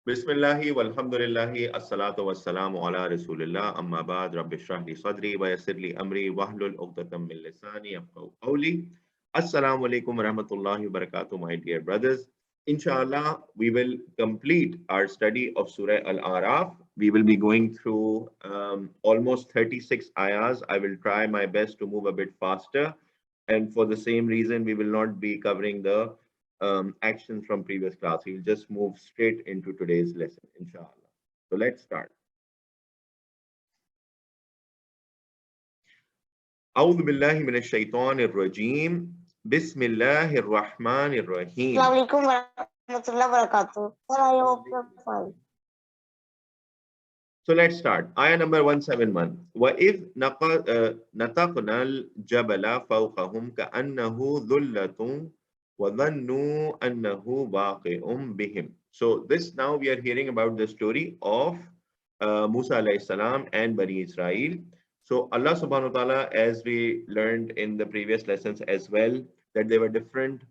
Bismillahi walhamdulillahi assalatu wassalamu ala rasulillah amma ba'd rabbi shrah li sadri wa yassir li amri wahlul 'uqdatam min lisani yafqahu qawli. Assalamu alaikum wa rahmatullahi wa barakatuh, my dear brothers. Inshallah, we will complete our study of Surah Al Ar'aaf. We will be going through almost 36 ayahs. I will try my best to move a bit faster, and for the same reason, we will not be covering the actions from previous class. We'll just move straight into today's lesson, inshallah. So let's start. أعوذ بالله من الشيطان الرجيم بسم الله الرحمن الرحيم. Assalamualaikum warahmatullahi wabarakatuh. Sir, I hope you're fine. So let's start. Ayah number 171. وَإِذْ نَتَقْنَا الْجَبَلَ فَوْقَهُمْ كَأَنَّهُ ذُلَّةٌ وَظَنُّوا أَنَّهُ وَاقِعٌ بِهِمْ. So this, now we are hearing about the story of Musa alayhi salam and Bani Israel. So Allah subhanahu wa ta'ala, as we learned in the previous lessons as well, that there were different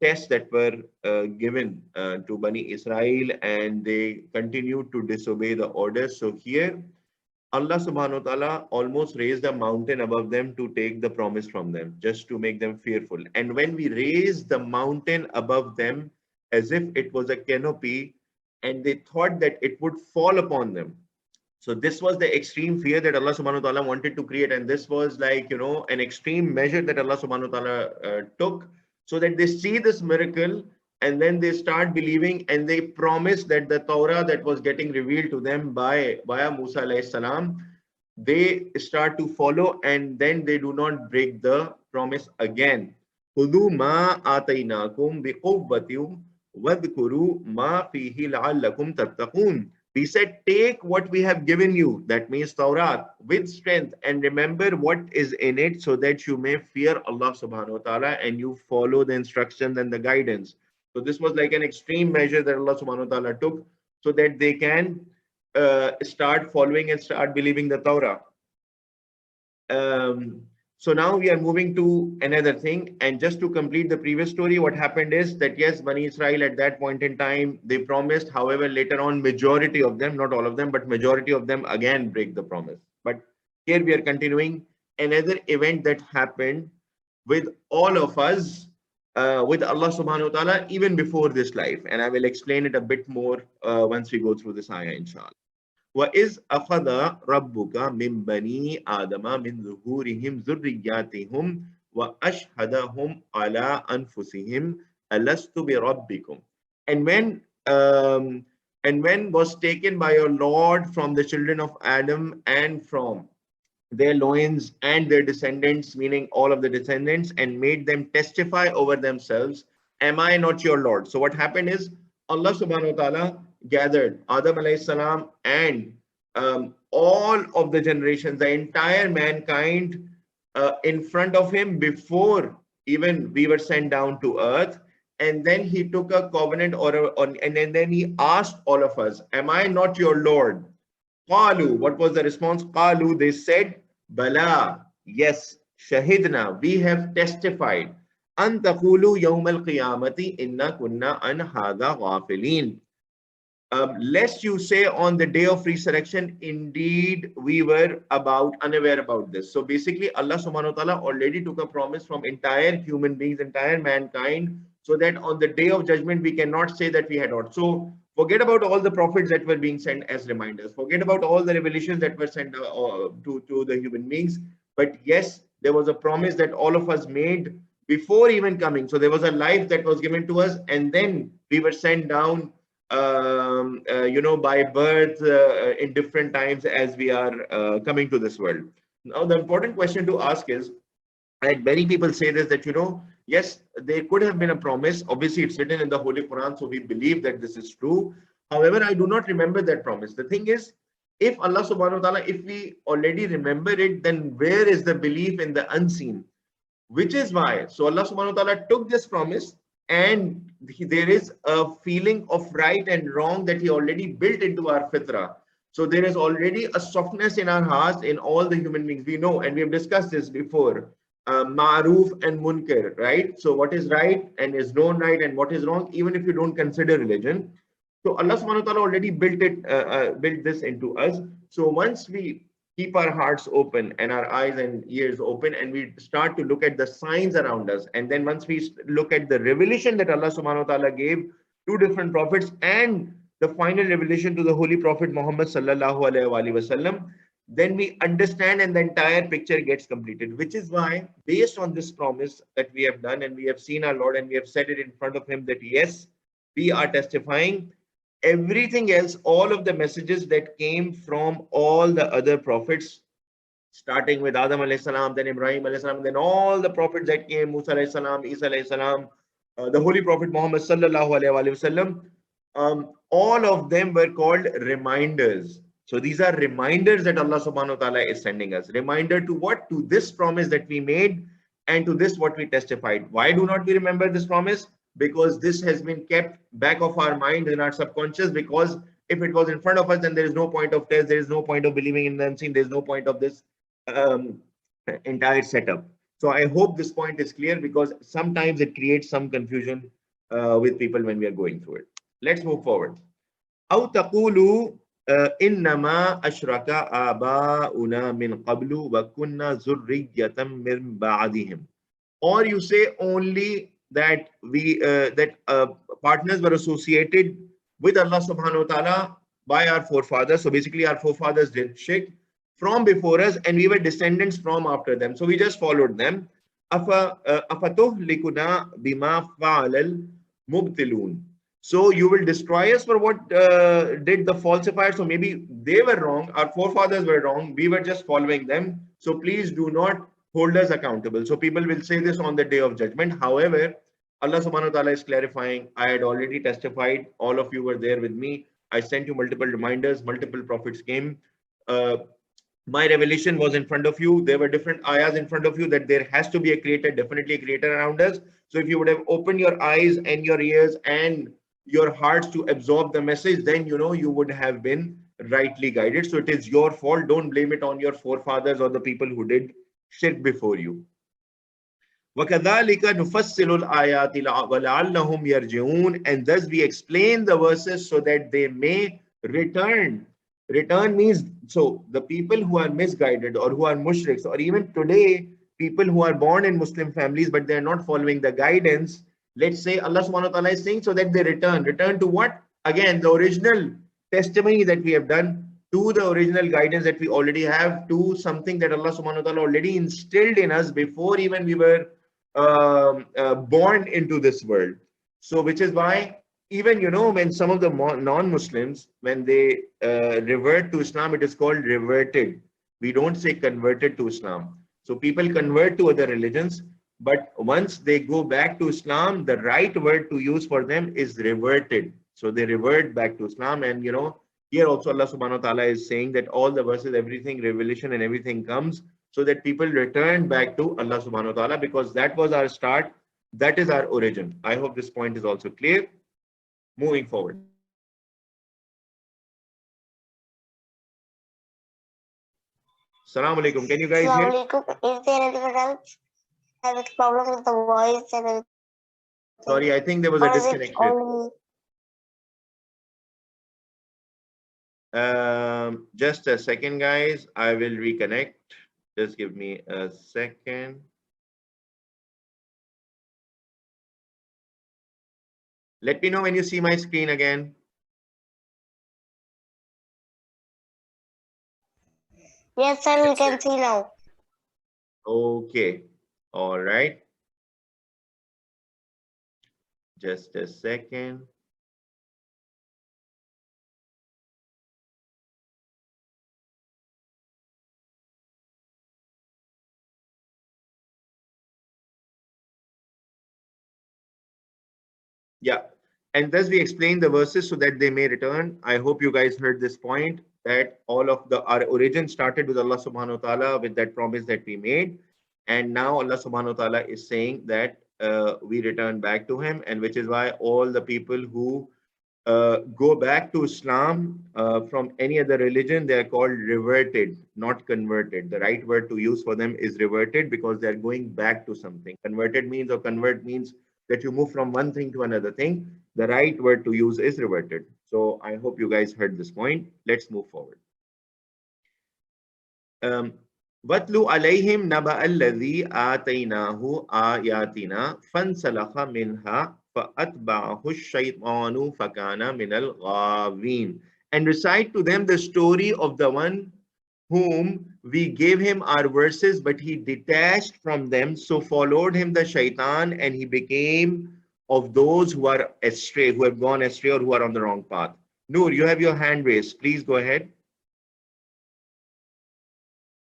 tests that were given to Bani Israel, and they continued to disobey the orders. So here Allah subhanahu wa ta'ala almost raised a mountain above them to take the promise from them, just to make them fearful. And when we raised the mountain above them as if it was a canopy, and they thought that it would fall upon them. So this was the extreme fear that Allah subhanahu wa ta'ala wanted to create. And this was like, an extreme measure that Allah subhanahu wa ta'ala took, so that they see this miracle and then they start believing, and they promise that the Torah that was getting revealed to them via Musa alayhi salam, they start to follow, and then they do not break the promise again. خُذُوا مَا آتَيْنَاكُمْ بِقُوَّةٍ وَاذْكُرُوا مَا فِيهِ لَعَلَّكُمْ تَتَّقُونَ. We said, take what we have given you, that means Torah, with strength, and remember what is in it, so that you may fear Allah subhanahu wa ta'ala and you follow the instructions and the guidance. So this was like an extreme measure that Allah subhanahu wa ta'ala took, so that they can start following and start believing the Torah. So now we are moving to another thing, and just to complete the previous story, what happened is that yes, Bani Israel at that point in time, they promised. However, later on, majority of them, not all of them, but majority of them again break the promise. But here we are continuing another event that happened with all of us, with Allah subhanahu wa ta'ala, even before this life. And I will explain it a bit more once we go through this ayah, inshallah. وَإِذْ أَخَذَ رَبُّكَ مِنْ بَنِي آدَمَ مِنْ ظُهُورِهِمْ ذُرِّيَّاتِهِمْ وَأَشْهَدَهُمْ عَلَىٰ أَنفُسِهِمْ أَلَسْتُ بِرَبِّكُمْ. And when was taken by your Lord from the children of Adam and from their loins and their descendants, meaning all of the descendants, and made them testify over themselves, am I not your Lord? So what happened is, Allah subhanahu wa ta'ala gathered Adam alayhi salam and all of the generations, the entire mankind, in front of him before even we were sent down to earth. And then he took a covenant, and then he asked all of us, am I not your Lord? Qalu, what was the response? Qalu, they said, Bala, yes, shahidna, we have testified. An taqulu yawm al-qiyamati inna kunna an hadha ghafilin. Lest you say on the day of resurrection, indeed we were unaware about this. So basically, Allah subhanahu wa ta'ala already took a promise from entire human beings, entire mankind, so that on the day of judgment we cannot say that we had not. So forget about all the prophets that were being sent as reminders. Forget about all the revelations that were sent to the human beings. But yes, there was a promise that all of us made before even coming. So there was a life that was given to us, and then we were sent down by birth in different times as we are coming to this world. Now, the important question to ask is, and many people say this, that yes, there could have been a promise. Obviously, it's written in the Holy Quran, so we believe that this is true. However, I do not remember that promise. The thing is, if Allah subhanahu wa ta'ala, if we already remember it, then where is the belief in the unseen? Which is why, so Allah subhanahu wa ta'ala took this promise, and there is a feeling of right and wrong that he already built into our fitrah. So there is already a softness in our hearts, in all the human beings. We know, and we have discussed this before, ma'ruf and munkar, right? So what is right and is known right, and what is wrong, even if you don't consider religion. So Allah SWT already built this into us. So once we keep our hearts open and our eyes and ears open, and we start to look at the signs around us, and then once we look at the revelation that Allah SWT gave to different prophets, and the final revelation to the Holy Prophet Muhammad sallallahu alaihi wasallam, then we understand and the entire picture gets completed. Which is why, based on this promise that we have done, and we have seen our Lord and we have said it in front of him, that yes, we are testifying, everything else, all of the messages that came from all the other prophets, starting with Adam alayhi salam, then Ibrahim alayhi salam, then all the prophets that came, Musa alayhi salam, Isa alayhi salam, the Holy Prophet Muhammad sallallahu alaihi wasallam, all of them were called reminders. So these are reminders that Allah subhanahu wa ta'ala is sending us. Reminder to what? To this promise that we made, and to this what we testified. Why do not we remember this promise? Because this has been kept back of our mind in our subconscious, because if it was in front of us, then there is no point of test, there is no point of believing in the unseen, there is no point of this um, entire setup. So I hope this point is clear, because sometimes it creates some confusion with people when we are going through it. Let's move forward. أو تقولوا إنما أشرك آباؤنا من قبل وكنا ذرية من بعدهم. Or you say only that partners were associated with Allah subhanahu wa ta'ala by our forefathers. So basically our forefathers did shirk from before us, and we were descendants from after them. So we just followed them. أفتهلكنا بما فعل المبتلون. So you will destroy us for what did the falsifiers. So maybe they were wrong, our forefathers were wrong, we were just following them. So please do not hold us accountable. So people will say this on the day of judgment. However, Allah subhanahu wa ta'ala is clarifying, I had already testified, all of you were there with me, I sent you multiple reminders, multiple prophets came, my revelation was in front of you, there were different ayahs in front of you, that there has to be a creator, definitely a creator around us. So if you would have opened your eyes and your ears and your hearts to absorb the message, then you would have been rightly guided. So it is your fault. Don't blame it on your forefathers or the people who did shirk before you. وَكَذَلِكَ نُفَصِّلُ الْآيَاتِ وَلَعَلَّهُمْ يَرْجِعُونَ. And thus we explain the verses so that they may return. Return means, so the people who are misguided or who are mushriks, or even today people who are born in Muslim families but they are not following the guidance, let's say Allah subhanahu wa ta'ala is saying, so that they return to what? Again, the original testimony that we have done, to the original guidance that we already have, to something that Allah subhanahu wa ta'ala already instilled in us before even we were born into this world. So which is why even when some of the non-Muslims, when they revert to Islam, it is called reverted. We don't say converted to Islam. So people convert to other religions, but once they go back to Islam, the right word to use for them is reverted. So they revert back to Islam. And here also Allah subhanahu wa ta'ala is saying that all the verses, everything, revelation and everything comes so that people return back to Allah subhanahu wa ta'ala, because that was our start, that is our origin. I hope this point is also clear. Moving forward. Assalamu alaikum. Can you guys hear? Is there anyone else having a problem with the voice and everything? Sorry, I think there was a disconnection. Just a second, guys. I will reconnect. Just give me a second. Let me know when you see my screen again. Yes, sir, we can see now. Okay. All right. Just a second. Yeah. And thus we explain the verses so that they may return. I hope you guys heard this point, that all of our origin started with Allah subhanahu wa ta'ala, with that promise that we made. And now Allah subhanahu wa ta'ala is saying that we return back to him, and which is why all the people who go back to Islam from any other religion, they are called reverted, not converted. The right word to use for them is reverted, because they are going back to something. Converted means, or convert means that you move from one thing to another thing, the right word to use is reverted. So I hope you guys heard this point. Let's move forward. وَاتْلُ عَلَيْهِمْ نَبَأَ الَّذِي آتَيْنَاهُ آيَاتِنَا فَانْسَلَخَ مِنْهَا فَأَتْبَعَهُ الشَّيْطَانُ فَكَانَ مِنَ الْغَاوِينَ. And recite to them the story of the one whom we gave him our verses, but he detached from them, so followed him the shaitan, and he became of those who are astray, who have gone astray or who are on the wrong path. Noor, you have your hand raised. Please go ahead.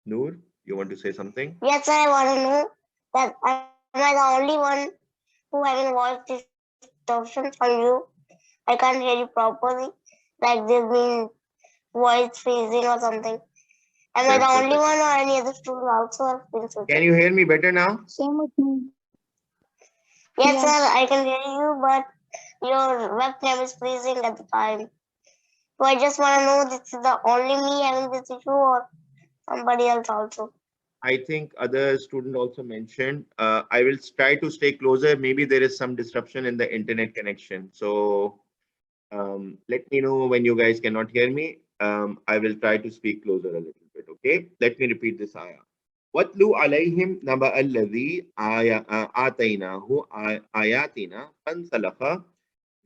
Noor, you want to say something? Yes, sir, I want to know that am I the only one who haven't watched this distortion from you? I can't hear you properly. Like there's been voice freezing or something. Am I the only one or any other student also have been freezing? Can you hear me better now? Same with me. Yes, sir, I can hear you, but your webcam is freezing at the time. So I just want to know this is the only me having this issue or somebody else also. I think other student also mentioned. I will try to stay closer. Maybe there is some disruption in the internet connection. So let me know when you guys cannot hear me. I will try to speak closer a little bit. Okay. Let me repeat this ayah. وَاتْلُ عَلَيْهِمْ نَبَأَ الَّذِي آتَيْنَاهُ آيَاتِنَا فَانْسَلَخَ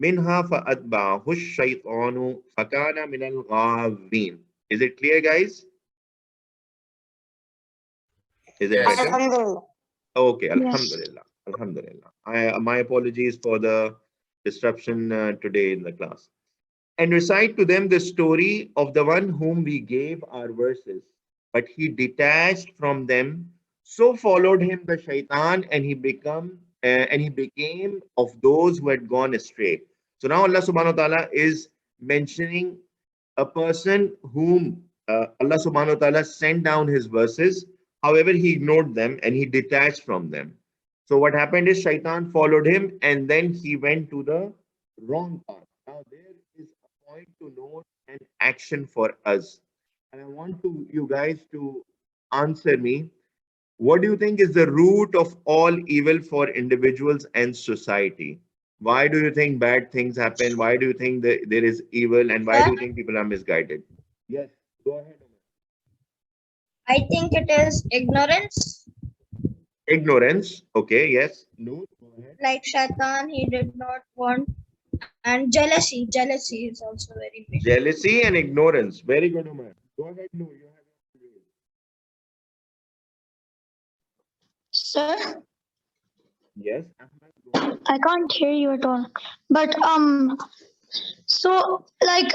مِنْهَا فَأَتْبَعَهُ الشَّيْطَانُ فَكَانَ مِنَ الْغَاوِينَ. Is it clear, guys? Is it better? Alhamdulillah. Okay, Yes. Alhamdulillah. Alhamdulillah. My apologies for the disruption today in the class. And recite to them the story of the one whom we gave our verses, but he detached from them, so followed him the shaitan, and he became of those who had gone astray. So now Allah subhanahu wa ta'ala is mentioning a person whom Allah subhanahu wa ta'ala sent down his verses. However, he ignored them and he detached from them. So what happened is shaitan followed him and then he went to the wrong path. Now there is a point to note and action for us. And I want you guys to answer me. What do you think is the root of all evil for individuals and society? Why do you think bad things happen? Why do you think that there is evil, and why do you think people are misguided? Yes, go ahead. I think it is ignorance. Ignorance. Okay, yes. No, go ahead. Like Shaitan, he did not want, and jealousy. Jealousy is also very big. Jealousy and ignorance. Very good, Umar. Go ahead, no. You have Sir, yes, Ahmed, go ahead. I can't hear you at all. But so like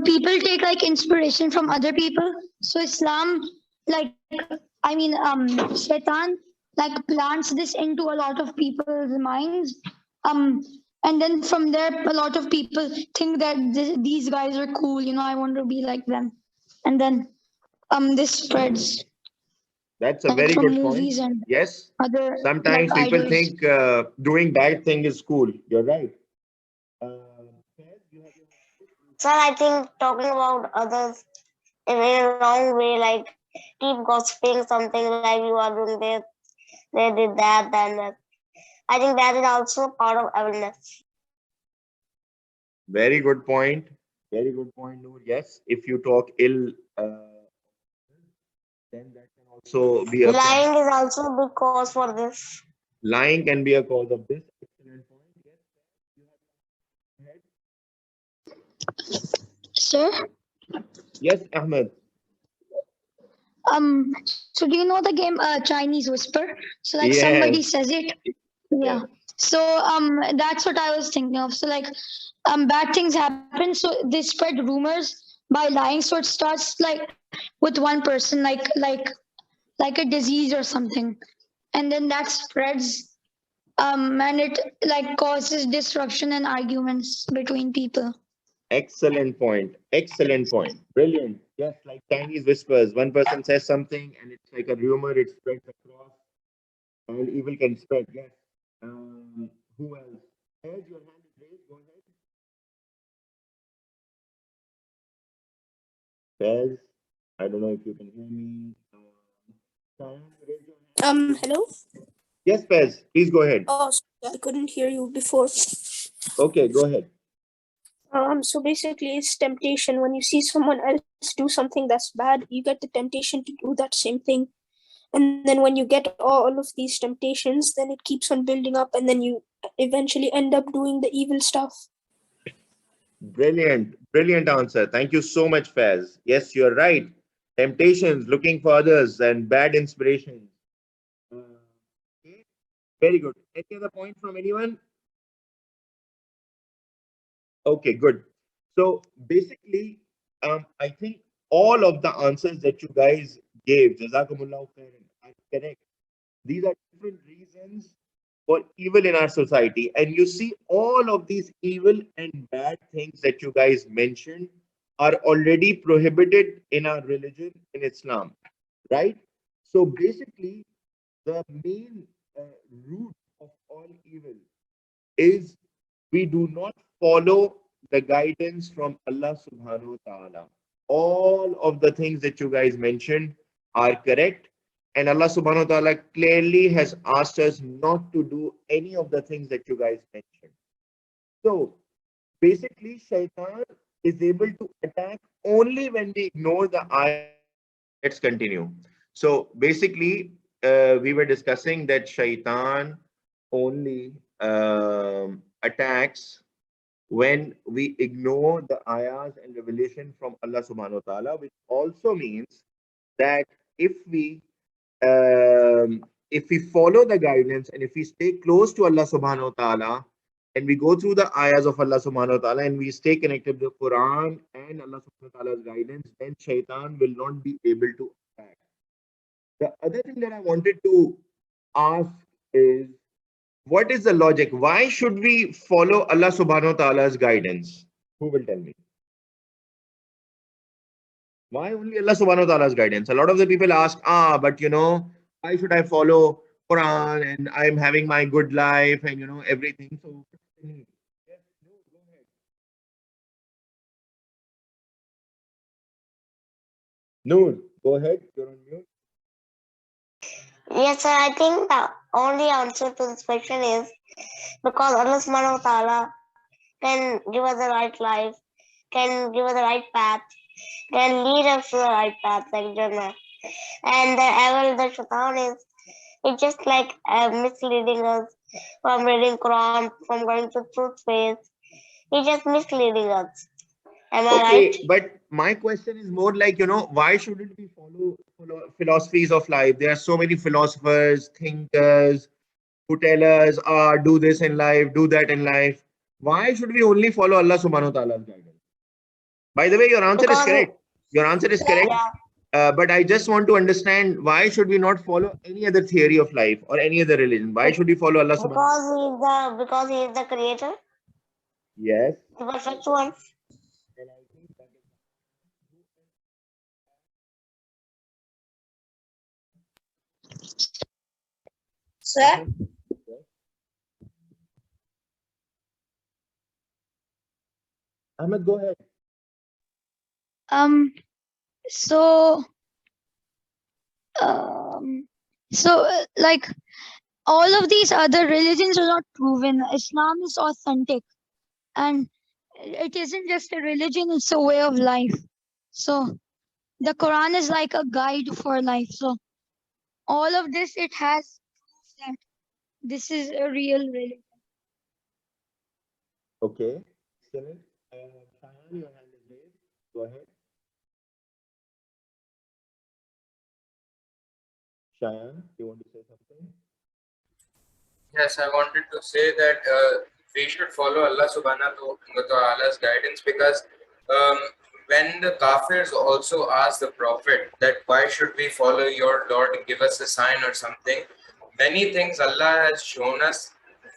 people take like inspiration from other people. So Islam, like I mean Shaitan like plants this into a lot of people's minds. Um and then from there a lot of people think that these guys are cool, I want to be like them. And then this spreads That's a like very from good point. movies and Yes. other Sometimes like people idols. think doing bad thing is cool. You're right. Faiz, you have your Sir, I think talking about others in a wrong way, like keep gossiping something like you are doing this, they did that, and that. I think that is also part of awareness. Very good point. Very good point, Noor. Yes, if you talk ill, then that can also be a Lying is also a big cause for this. lying can be a cause of this. Excellent point. Yes, you have Sir? yes, Ahmed. So do you know the game Chinese Whisper? So like somebody Yes. says it. Yes. Yeah. So that's what I was thinking of. So like bad things happen. So they spread rumors by lying. So it starts like with one person, like a disease or something. And then that spreads and it like causes disruption and arguments between people. Excellent point. Excellent point. Brilliant. Yes, like Chinese whispers. One person says something and it's like a rumor, it spreads across and evil can spread. Yes. Who else? Faiz, your hand is raised. Go ahead. Faiz, I don't know if you can hear me. Sayan, raise your hand. Hello. Yes, Fez, please go ahead. Oh, sorry, I couldn't hear you before. Okay, go ahead. So basically, it's temptation. When you see someone else do something that's bad, you get the temptation to do that same thing. And then when you get all of these temptations, then it keeps on building up, and then you eventually end up doing the evil stuff. Brilliant, brilliant answer. Thank you so much, Fez. Yes, you're right. Temptations, looking for others, and bad inspirations. Okay, very good. Any other point from anyone? Okay, good. So basically, I think all of the answers that you guys gave, Jazakumullah khairan, are correct. These are different reasons for evil in our society. And you see, all of these evil and bad things that you guys mentioned are already prohibited in our religion, in Islam, right? So basically, the main root of all evil is we do not follow the guidance from Allah subhanahu wa ta'ala. All of the things that you guys mentioned are correct. And Allah subhanahu wa ta'ala clearly has asked us not to do any of the things that you guys mentioned. So basically, Shaytan is able to attack only when we ignore the ayah. Let's continue. So basically, we were discussing that Shaitan only attacks when we ignore the ayahs and revelation from Allah subhanahu wa ta'ala, which also means that if we follow the guidance and if we stay close to Allah subhanahu wa ta'ala and we go through the ayahs of Allah subhanahu wa ta'ala and we stay connected to the Quran and Allah subhanahu wa ta'ala's guidance, then Shaitan will not be able to attack. The other thing that I wanted to ask is, what is the logic? Why should we follow Allah subhanahu wa ta'ala's guidance? Who will tell me? Why only Allah subhanahu wa ta'ala's guidance? A lot of the people ask, but why should I follow Quran and I'm having my good life and everything? So yes, no, go ahead. Noor, go ahead. You're on mute. Yes, sir. I think the only answer to this question is because Allah subhanahu wa ta'ala can give us the right life, can give us the right path, can lead us to the right path, like Jannah. And the evil, the Shaitan is, it's just like misleading us from reading Quran, from going to truth faith. It's just misleading us. Am I right? Okay, but my question is more like, why shouldn't we follow philosophies of life? There are so many philosophers, thinkers who tell us, do this in life, do that in life. Why should we only follow Allah subhanahu wa ta'ala's guidance? By the way, your answer is Because correct. Your answer is correct. yeah, But I just want to understand, why should we not follow any other theory of life or any other religion? Why should we follow Allah subhanahu wa ta'ala? because he is the creator, Yes. the perfect one. And I think that Sir, Ahmed, go ahead. Um. So. Like all of these other religions are not proven. Islam is authentic, and it isn't just a religion; it's a way of life. So the Quran is like a guide for life. So all of this, it has proof that this is a real religion. Okay. Excellent. Shayan, your hand is raised. Go ahead. Shayan, you want to say something? Yes, I wanted to say that we should follow Allah subhanahu wa ta'ala's guidance because when the Kafirs also ask the Prophet that why should we follow your Lord, give us a sign or something, many things Allah has shown us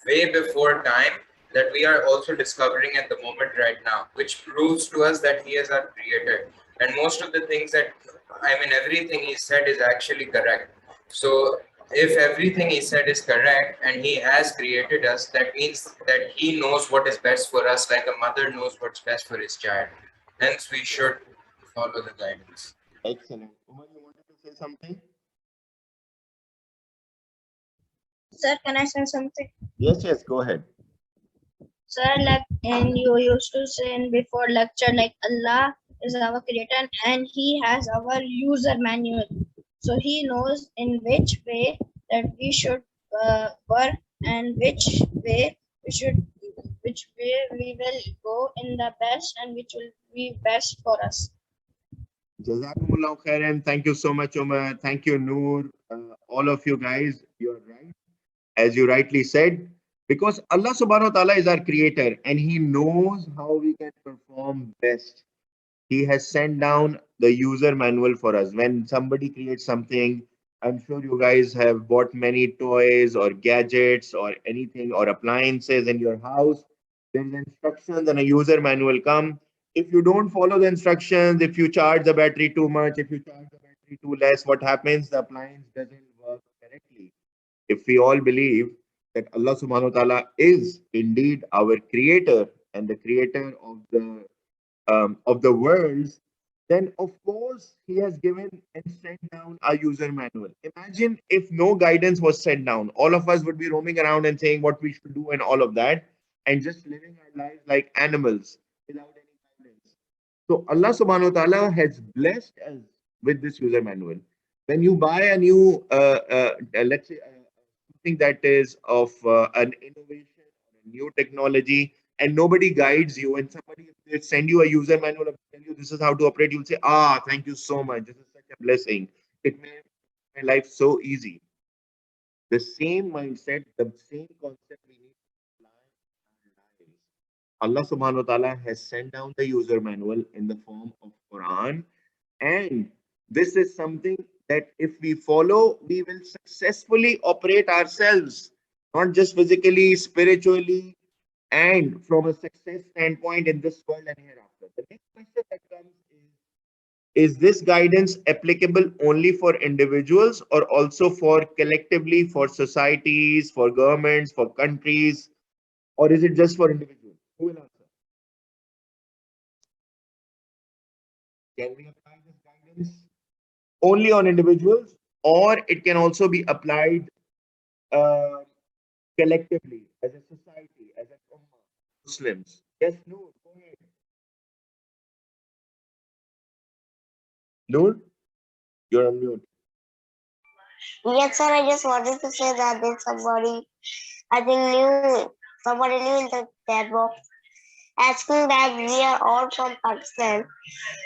way before time that we are also discovering at the moment right now, which proves to us that He is our creator. And most of the things everything He said is actually correct. So if everything He said is correct and He has created us, that means that He knows what is best for us, like a mother knows what's best for his child. Hence, we should follow the guidance. Excellent. Umar, you wanted to say something? Sir, can I say something? Yes, yes, go ahead. Sir, like, and you used to say in before lecture, like Allah is our creator and He has our user manual. So He knows in which way that we should work and which way we will go in the best and which will be best for us. Jazakumullah khairan. Thank you so much, Umar. Thank you, Noor. All of you guys, you're right. As you rightly said, because Allah subhanahu wa ta'ala is our creator and He knows how we can perform best. He has sent down the user manual for us. When somebody creates something, I'm sure you guys have bought many toys or gadgets or anything or appliances in your house. There's instructions and a user manual come. If you don't follow the instructions, if you charge the battery too much, if you charge the battery too less, what happens? The appliance doesn't work correctly. If we all believe that Allah subhanahu wa ta'ala is indeed our creator and the creator of the worlds, then of course He has given and sent down a user manual. Imagine if no guidance was sent down, all of us would be roaming around and saying what we should do and all of that, and just living our lives like animals without any guidance. So Allah subhanahu wa ta'ala has blessed us with this user manual. When you buy a new, let's say, something that is of an innovation or a new technology, and nobody guides you, and somebody they send you a user manual and tell you this is how to operate, you'll say, ah, thank you so much. This is such a blessing. It made my life so easy. The same mindset, the same concept we need to apply in our lives. Allah subhanahu wa ta'ala has sent down the user manual in the form of Quran. And this is something that if we follow, we will successfully operate ourselves, not just physically, spiritually, and from a success standpoint in this world and hereafter. The next question that comes is this guidance applicable only for individuals or also for collectively, for societies, for governments, for countries, or is it just for individuals? Who will answer? Can we apply this guidance only on individuals, or it can also be applied uh, collectively as a society, as a ummah, Muslims? Yes, no, go ahead. Noor, you're on mute. Yes, sir. I just wanted to say that there's somebody, somebody new in the chat box asking that we are all from Pakistan.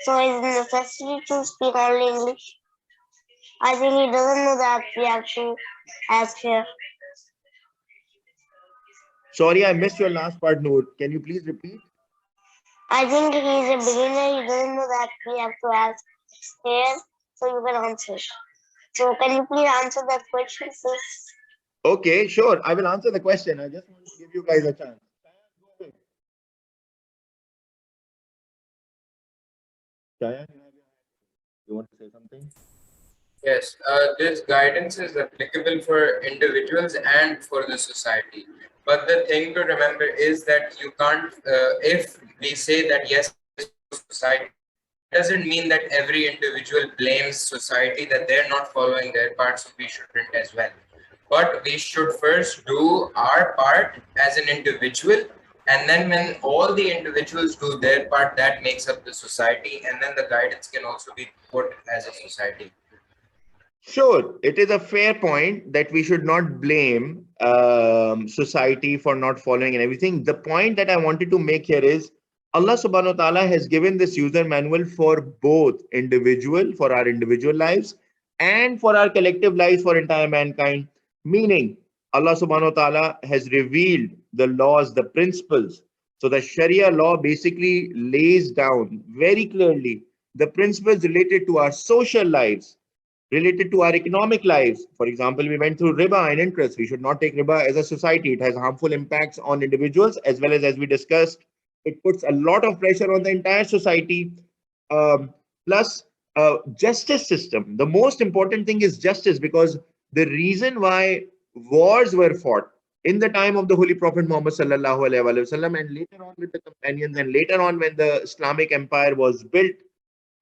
So is it necessary to speak only English? I think he doesn't know that we have to ask here. Sorry, I missed your last part, Noor. Can you please repeat? I think he's a beginner. He doesn't know that we have to ask here, so you can answer. So can you please answer that question, please? Okay, sure. I will answer the question. I just want to give you guys a chance. Shaya, you want to say something? Yes, this guidance is applicable for individuals and for the society. But the thing to remember is that you can't, if we say that yes, society, doesn't mean that every individual blames society that they're not following their part, so we shouldn't as well. But we should first do our part as an individual, and then when all the individuals do their part, that makes up the society, and then the guidance can also be put as a society. Sure, it is a fair point that we should not blame society for not following and everything. The point that I wanted to make here is Allah subhanahu wa ta'ala has given this user manual for both individual, for our individual lives, and for our collective lives, for entire mankind. Meaning, Allah subhanahu wa ta'ala has revealed the laws, the principles. So the Sharia law basically lays down very clearly the principles related to our social lives, related to our economic lives. For example, we went through riba and interest. We should not take riba as a society. It has harmful impacts on individuals as we discussed, it puts a lot of pressure on the entire society. Plus, justice system. The most important thing is justice, because the reason why wars were fought in the time of the Holy Prophet Muhammad sallallahu alaihi wasallam, and later on with the companions, and later on when the Islamic Empire was built,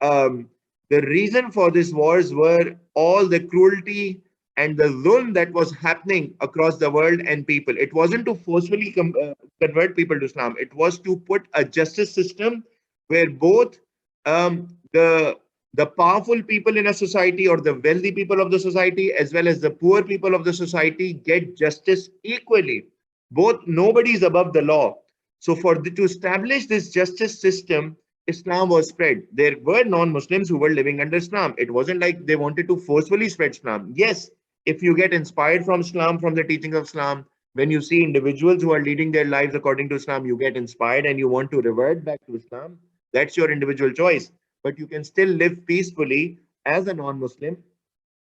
the reason for these wars were all the cruelty, and the dhulm that was happening across the world and people. It wasn't to forcefully convert people to Islam. It was to put a justice system where both the powerful people in a society or the wealthy people of the society as well as the poor people of the society get justice equally. Both, nobody is above the law. So to establish this justice system, Islam was spread. There were non-Muslims who were living under Islam. It wasn't like they wanted to forcefully spread Islam. Yes, if you get inspired from Islam, from the teachings of Islam, when you see individuals who are leading their lives according to Islam, you get inspired and you want to revert back to Islam. That's your individual choice. But you can still live peacefully as a non-Muslim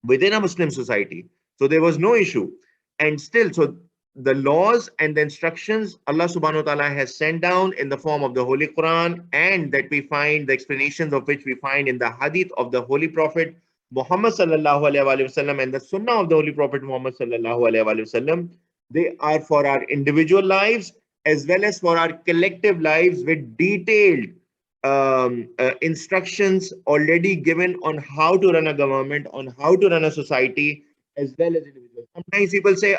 within a Muslim society. So there was no issue. And still, so the laws and the instructions Allah subhanahu wa ta'ala has sent down in the form of the Holy Quran, and that we find the explanations of which we find in the Hadith of the Holy Prophet Muhammad sallallahu alaihi wasallam and the Sunnah of the Holy Prophet Muhammad sallallahu alaihi wasallam, they are for our individual lives as well as for our collective lives, with detailed instructions already given on how to run a government, on how to run a society, as well as individuals. Sometimes people say,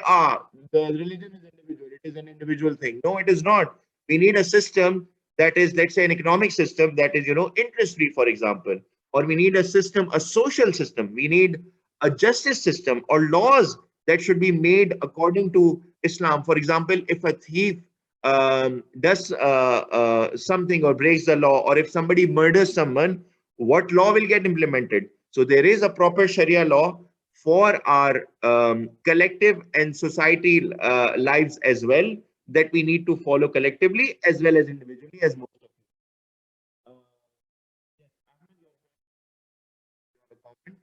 the religion is individual, it is an individual thing. No, it is not. We need a system that is, let's say, an economic system that is, interest free, for example. Or we need a system, a social system. We need a justice system or laws that should be made according to Islam. For example, if a thief does something or breaks the law, or if somebody murders someone, what law will get implemented? So there is a proper Sharia law for our collective and society lives as well, that we need to follow collectively as well as individually, as most of you. Yes, Ahmed, you have a comment?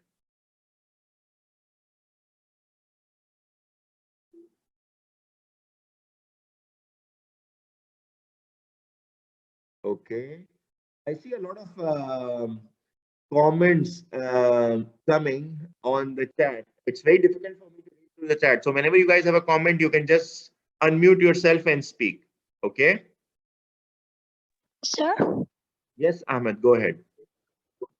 Okay. I see a lot of comments coming on the chat. It's very difficult for me to read through the chat. So whenever you guys have a comment, you can just unmute yourself and speak. Okay? Sir, Yes, Ahmed, go ahead.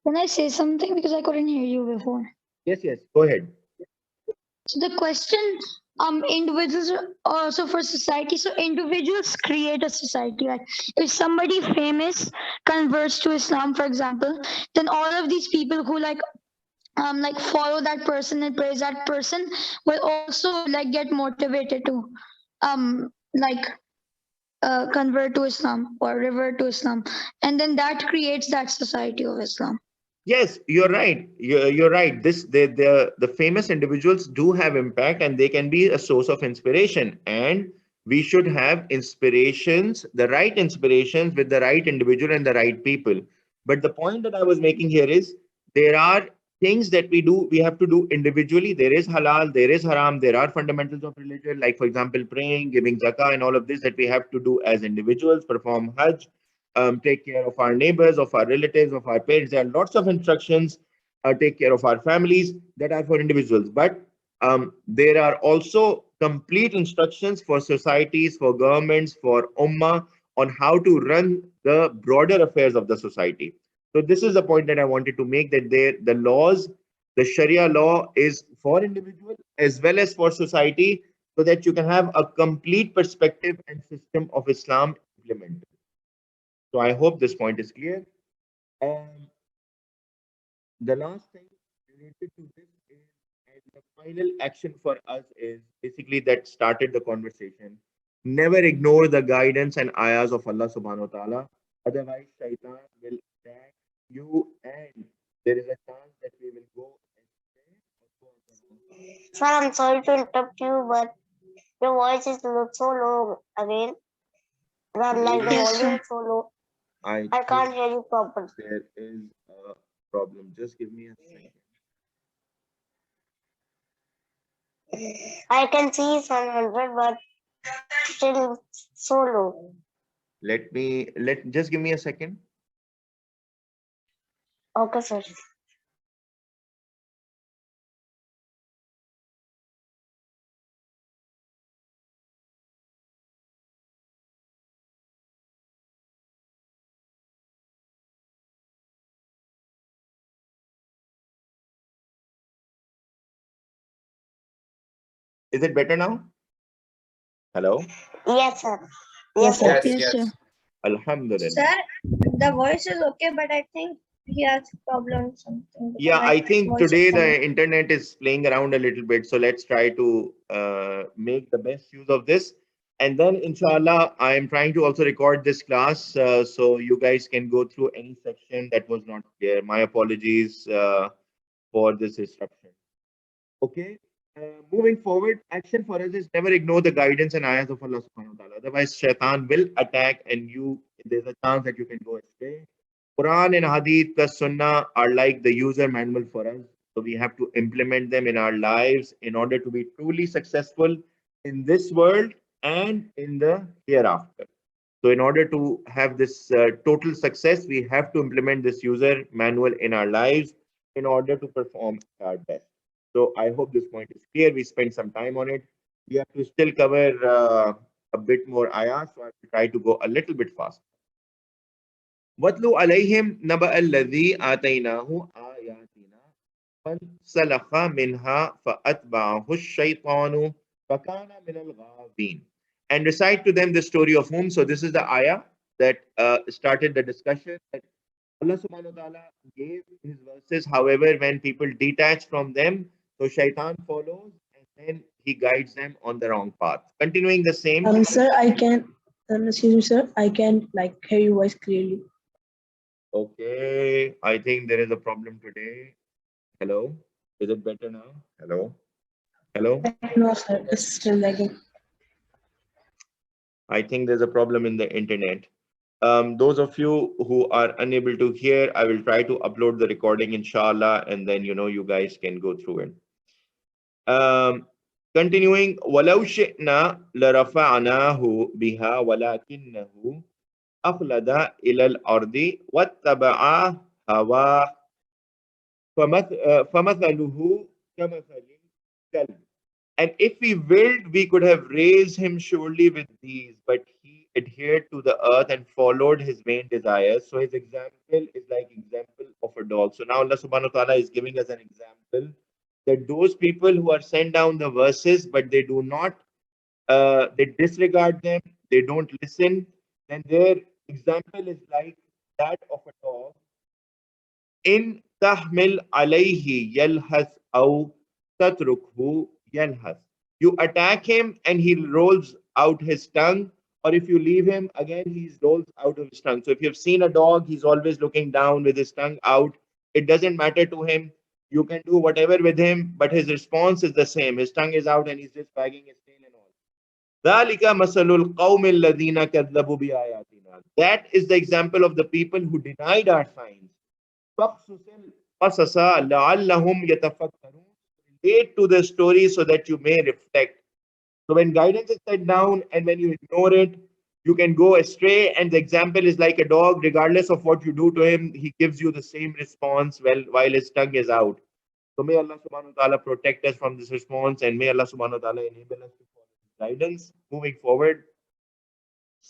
can I say something because I couldn't hear you before? Yes, go ahead. So the question, individuals are also for society. So individuals create a society. Like if somebody famous converts to Islam, for example, then all of these people who like follow that person and praise that person will also like get motivated to like convert to Islam or revert to Islam, and then that creates that society of Islam. Yes, you're right. You're right. The famous individuals do have impact, and they can be a source of inspiration. And we should have inspirations, the right inspirations with the right individual and the right people. But the point that I was making here is, there are things that we have to do individually. There is halal, there is haram, there are fundamentals of religion, like for example, praying, giving zakah, and all of this that we have to do as individuals, perform hajj, take care of our neighbors, of our relatives, of our parents. There are lots of instructions. Take care of our families that are for individuals. But there are also complete instructions for societies, for governments, for ummah, on how to run the broader affairs of the society. So this is the point that I wanted to make, that the laws, the Sharia law is for individual as well as for society, so that you can have a complete perspective and system of Islam implemented. So I hope this point is clear. Um, the last thing related to this is, and the final action for us is basically that started the conversation. Never ignore the guidance and ayahs of Allah subhanahu wa ta'ala. Otherwise, Shaytan will attack you, and there is a chance that we will go astray or go on the wrong path. Sir, I'm sorry to interrupt you, but your voice is so low again. Like the Yes, volume sir. is so low. I I can't think hear you properly. there is a problem. Just give me a second. I can see some 100, but still so low. Just give me a second. Okay, sir. Is it better now? Hello? Yes, sir. Yes, sir. Yes, Yes, sir. yes. Alhamdulillah. Sir, the voice is okay, but I think he has problem something. because Yeah, my I think voice is today coming. the internet is playing around a little bit. So let's try to make the best use of this. And then, inshallah, I am trying to also record this class so you guys can go through any section that was not clear. My apologies for this disruption. Okay. Moving forward, action for us is never ignore the guidance and ayahs of Allah subhanahu wa ta'ala. Otherwise, Shaytan will attack and there's a chance that you can go astray. Quran and Hadith plus Sunnah are like the user manual for us. So we have to implement them in our lives in order to be truly successful in this world and in the hereafter. So in order to have this total success, we have to implement this user manual in our lives in order to perform our best. So I hope this point is clear. We spent some time on it. We have to still cover a bit more ayahs, so I will try to go a little bit fast. وَاتْلُ عَلَيْهِمْ نَبَأَ الَّذِي آتَيْنَاهُ آيَاتِنَا فَانْسَلَخَ مِنْهَا فَأَتْبَعَهُ الشَّيْطَانُ فَكَانَ مِنَ الْغَاوِينَ. And recite to them the story of whom. So this is the ayah that started the discussion. That Allah subhanahu wa ta'ala gave his verses. However, when people detach from them, so Shaitan follows and then he guides them on the wrong path. Continuing the same. Sir, I can, excuse me, sir, I can like hear your voice clearly. Okay, I think there is a problem today. Hello, is it better now? Hello, hello. No, sir, it's still lagging. I think there's a problem in the internet. Those of you who are unable to hear, I will try to upload the recording, inshallah, and then you guys can go through it. Continuing, وَلَوْ شِئْنَا لَرَفَعْنَاهُ بِهَا وَلَكِنَّهُ أَخْلَدَ إِلَى الْأَرْضِ وَاتَّبَعَ هَوَاهُ فَمَثَلُهُ كَمَثَلِ الْكَلْبِ. And if we willed, we could have raised him surely with these, but he adhered to the earth and followed his vain desires. So his example is like example of a dog. So now Allah subhanahu wa ta'ala is giving us an example that those people who are sent down the verses, but they do not, they disregard them, they don't listen, then their example is like that of a dog. In tahmil alayhi yalhas aw tatrukhu yalhas. You attack him and he rolls out his tongue, or if you leave him, again he rolls out of his tongue. So if you've seen a dog, he's always looking down with his tongue out. It doesn't matter to him. You can do whatever with him, but his response is the same. His tongue is out and he's just wagging his tail and all. ذَلِكَ مَثَلُ الْقَوْمِ الَّذِينَ كَذَّبُوا بِآيَاتِنَا. That is the example of the people who denied our signs. فَقْصُصِ لَعَلَّهُمْ يَتَفَكَّرُونَ. Relate to the story so that you may reflect. So when guidance is set down and when you ignore it, you can go astray. And the example is like a dog. Regardless of what you do to him, he gives you the same response while his tongue is out. So may Allah subhanahu wa ta'ala protect us from this response, and may Allah subhanahu wa ta'ala enable us to follow his guidance. Moving forward.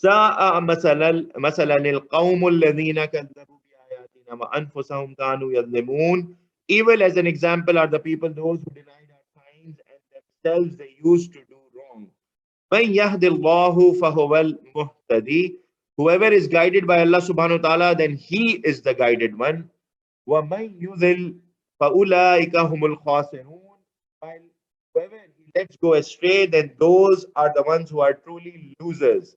سَاءَ مَثَلًا الْقَوْمُ الَّذِينَ كَذَّبُوا بِآيَاتِنَا وَأَنفُسَهُمْ كَانُوا يَظْلِمُونَ. Evil as an example are the people, those who denied our signs and themselves they used to do wrong. مَنْ يَهْدِ اللَّهُ فَهُوَ الْمُهْتَدِي. Whoever is guided by Allah subhanahu wa ta'ala, then he is the guided one. وَمَنْ يُذِلْ فَأُولَٰئِكَ هُمُ الْخَاسِرُونَ. While whoever he lets go astray, then those are the ones who are truly losers.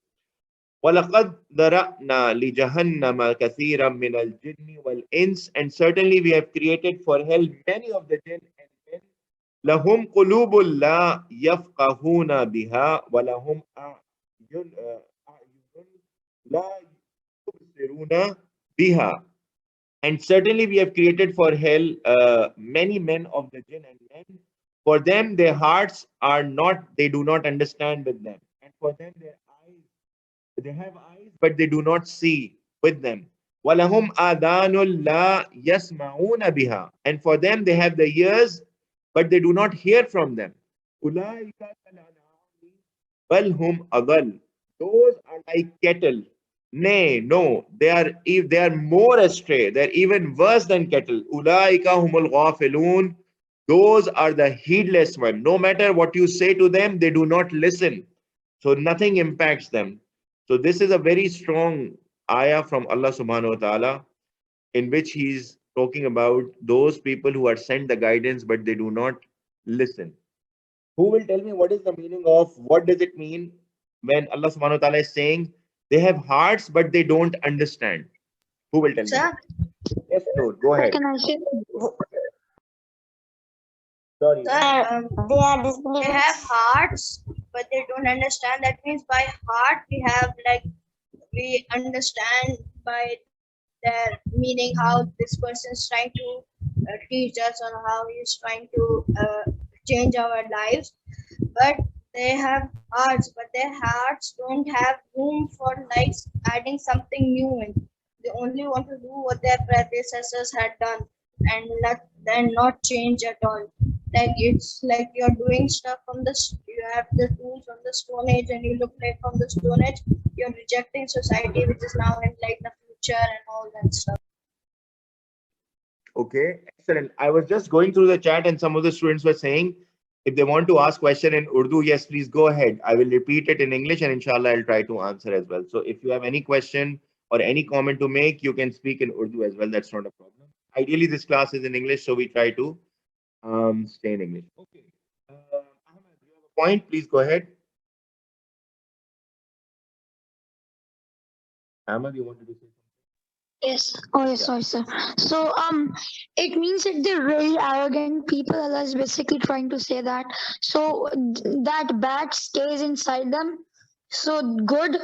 وَلَقَدْ ذَرَأْنَا لِجَهَنَّمَ كَثِيرًا مِنَ الْجِنِّ وَالْإِنسِ. And certainly we have created for hell many of the jinn and men. لَهُمْ قُلُوبٌ لَا يَفْقَهُونَ بِهَا وَلَهُمْ أَعْيُنٌ لَا يُبْصِرُونَ بِهَا. And certainly we have created for hell many men of the jinn and men. For them their hearts are not, they do not understand with them. And for them their eyes, they have eyes, but they do not see with them. وَلَهُمْ آذَانٌ لَا يَسْمَعُونَ بِهَا. And for them, they have the ears, but they do not hear from them. أُولَٰئِكَ كَالْأَنْعَامِ بَلْ هُمْ أَضَلُّ. Those are like cattle. Nay, no, they are more astray. They are even worse than cattle. أُولَٰئِكَ هُمُ الْغَافِلُونَ. Those are the heedless ones. No matter what you say to them, they do not listen. So nothing impacts them. So this is a very strong ayah from Allah subhanahu wa ta'ala, in which he's talking about those people who are sent the guidance, but they do not listen. Who will tell me what is the meaning of, what does it mean when Allah subhanahu wa ta'ala is saying they have hearts, but they don't understand? Who will tell me? Sir, Yes, Noor, go ahead. Can I say? Sorry. sir, They are they disbelievers. have hearts, but they don't understand. That means by heart we have like we understand by their meaning how this person is trying to teach us or how he is trying to change our lives. But they have hearts, but their hearts don't have room for like adding something new in. They only want to do what their predecessors had done and let them not change at all. Like it's like you're doing stuff from you have the tools from the Stone Age and you look like from the Stone Age, you're rejecting society which is now in like the future and all that stuff. Okay, excellent. I was just going through the chat and some of the students were saying if they want to ask question in Urdu, yes, please go ahead. I will repeat it in English and inshallah I'll try to answer as well. So if you have any question or any comment to make, you can speak in Urdu as well. That's not a problem. Ideally, this class is in English, so we try to stay in English. Okay. Ahmed, you have a point? Please go ahead. Ahmed, you wanted to say something? Yes. Oh, yes, sorry, sir. So, it means that they're really arrogant people. Allah is basically trying to say that. So that bad stays inside them. So good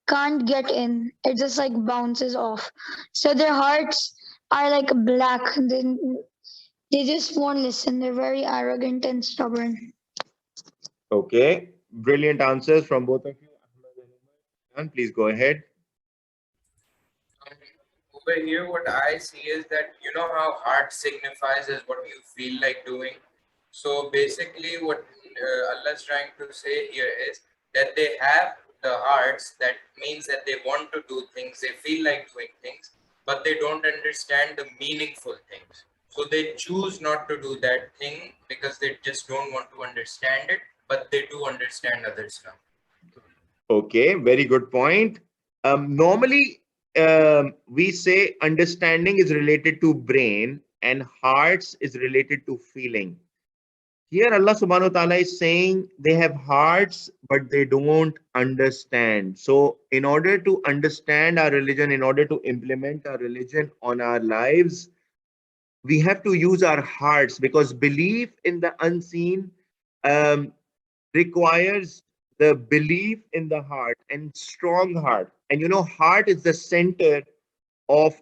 can't get in. It just like bounces off. So their hearts are like black. They just won't listen. They're very arrogant and stubborn. Okay. Brilliant answers from both of you. Ahmed and Umar. Please go ahead. Over here, what I see is that you know how heart signifies is what you feel like doing. So basically, what Allah is trying to say here is that they have the hearts. That means that they want to do things, they feel like doing things, but they don't understand the meaningful things. So they choose not to do that thing because they just don't want to understand it, but they do understand other stuff. Okay, very good point. Normally, we say understanding is related to brain and hearts is related to feeling. Here, Allah subhanahu wa ta'ala is saying they have hearts, but they don't understand. So, in order to understand our religion, in order to implement our religion on our lives, we have to use our hearts, because belief in the unseen um, requires the belief in the heart and strong heart. And you know, heart is the center of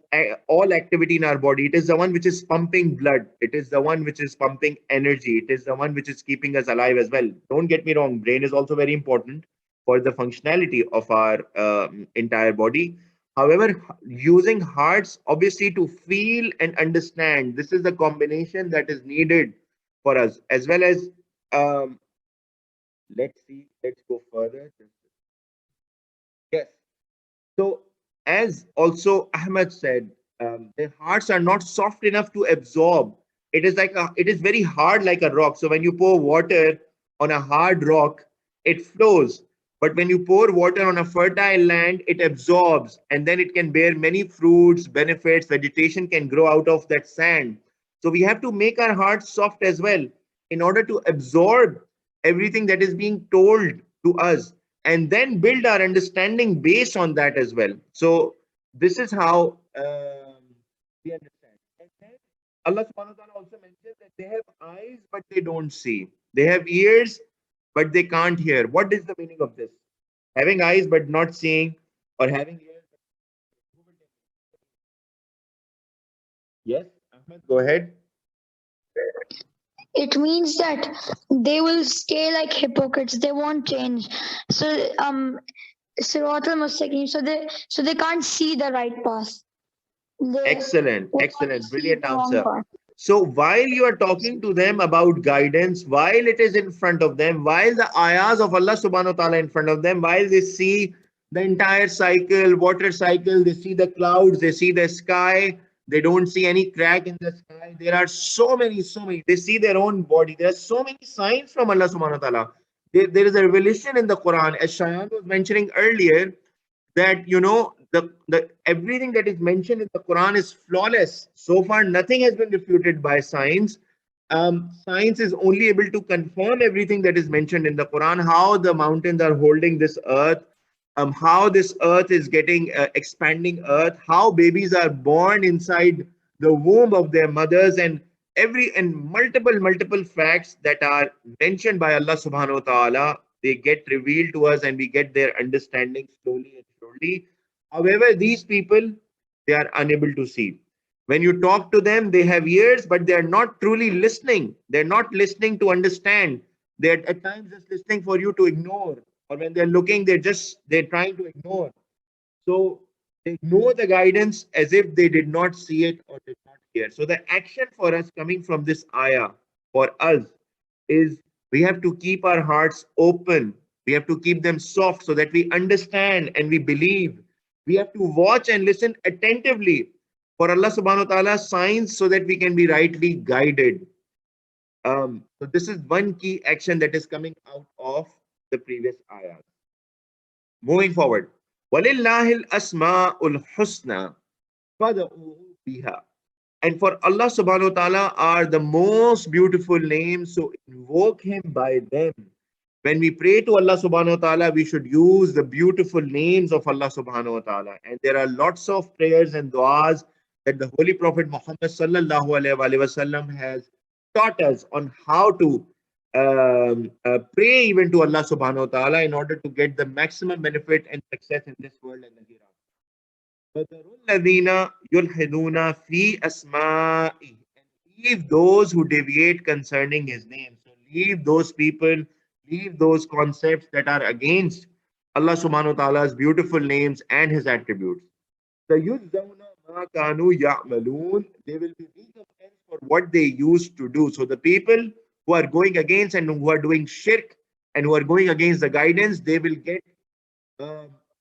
all activity in our body. It is the one which is pumping blood. It is the one which is pumping energy. It is the one which is keeping us alive as well. Don't get me wrong, brain is also very important for the functionality of our entire body. However, using hearts obviously to feel and understand, this is the combination that is needed for us, as well as um, let's see, let's go further. Yes. So, as also Ahmed said, their hearts are not soft enough to absorb. It is like it is very hard, like a rock. So when you pour water on a hard rock, it flows. But when you pour water on a fertile land, it absorbs, and then it can bear many fruits, benefits. Vegetation can grow out of that sand. So we have to make our hearts soft as well in order to absorb everything that is being told to us, and then build our understanding based on that as well. So this is how we understand. And then Allah subhanahu wa ta'ala also mentions that they have eyes but they don't see. They have ears but they can't hear. What is the meaning of this? Having eyes but not seeing, or having ears? Yes, Ahmed, go ahead. It means that they will stay like hypocrites. They won't change. So Sirat al-Mustaqim. So they can't see the right path. Excellent, They excellent, see brilliant the wrong answer. path. So while you are talking to them about guidance, while it is in front of them, while the ayahs of Allah subhanahu wa ta'ala in front of them, while they see the entire cycle, water cycle, they see the clouds, they see the sky, they don't see any crack in the sky, eye. There are so many. They see their own body. There are so many signs from Allah subhanahu wa ta'ala. There is a revelation in the Quran, as Shayan was mentioning earlier, that the everything that is mentioned in the Quran is flawless. So far, nothing has been refuted by science. Science is only able to confirm everything that is mentioned in the Quran, how the mountains are holding this earth, how this earth is getting expanding earth, how babies are born inside the womb of their mothers, and multiple facts that are mentioned by Allah subhanahu wa ta'ala, they get revealed to us and we get their understanding slowly and surely. However, these people, they are unable to see. When you talk to them, they have ears, but they are not truly listening. They're not listening to understand. They're at times just listening for you to ignore. Or when they're looking, they're trying to ignore. So they ignore the guidance as if they did not see it or did not hear. So the action for us coming from this ayah for us is we have to keep our hearts open. We have to keep them soft so that we understand and we believe. We have to watch and listen attentively for Allah subhanahu wa ta'ala's signs so that we can be rightly guided. So this is one key action that is coming out of the previous ayahs. Moving forward. وَلِلَّهِ الْأَسْمَاءُ الْحُسْنَى فَادْعُوهُ بِهَا. And for Allah subhanahu wa ta'ala are the most beautiful names, so invoke Him by them. When we pray to Allah subhanahu wa ta'ala, we should use the beautiful names of Allah subhanahu wa ta'ala. And there are lots of prayers and du'as that the Holy Prophet Muhammad sallallahu alaihi wasallam has taught us on how to pray even to Allah subhanahu wa ta'ala in order to get the maximum benefit and success in this world and the hereafter. فَذَرُوا الَّذِينَ يُلْحِدُونَ فِي أَسْمَائِهِ. And leave those who deviate concerning His name. So leave those people, leave those concepts that are against Allah subhanahu wa ta'ala's beautiful names and His attributes. سَيُجْزَوْنَ مَا كَانُوا يَعْمَلُونَ. They will be recompensed for what they used to do. So the people who are going against and who are doing shirk and who are going against the guidance, they will get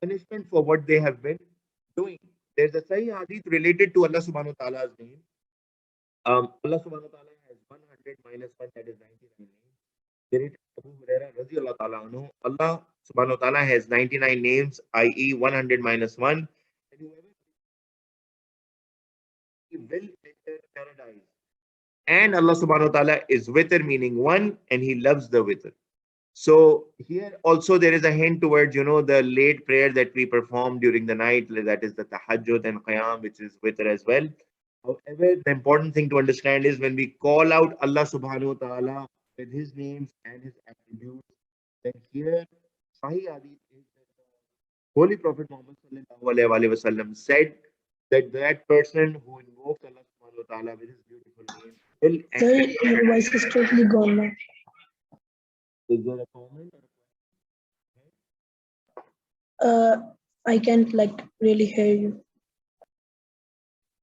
punishment for what they have been doing. There's a Sahih Hadith related to Allah subhanahu wa ta'ala's name. Allah subhanahu wa ta'ala has 100 minus 1, that is 99 names. Narrated Abu Hurairah radiyallahu ta'ala anhu, Allah subhanahu wa ta'ala has 99 names, i.e. 100 minus 1. And whoever will enter paradise. And Allah subhanahu wa ta'ala is witr, meaning one, and He loves the witr. So here also there is a hint towards, the late prayer that we perform during the night, that is the tahajjud and qiyam, which is witr as well. However, the important thing to understand is when we call out Allah subhanahu wa ta'ala with His names and His attributes, then here Sahih Hadith is that the Holy Prophet Muhammad sallallahu alaihi wasallam said that person who invokes Allah subhanahu wa ta'ala with His beautiful name will Sir, your voice is totally gone now. Is there a comment? I can't really hear you.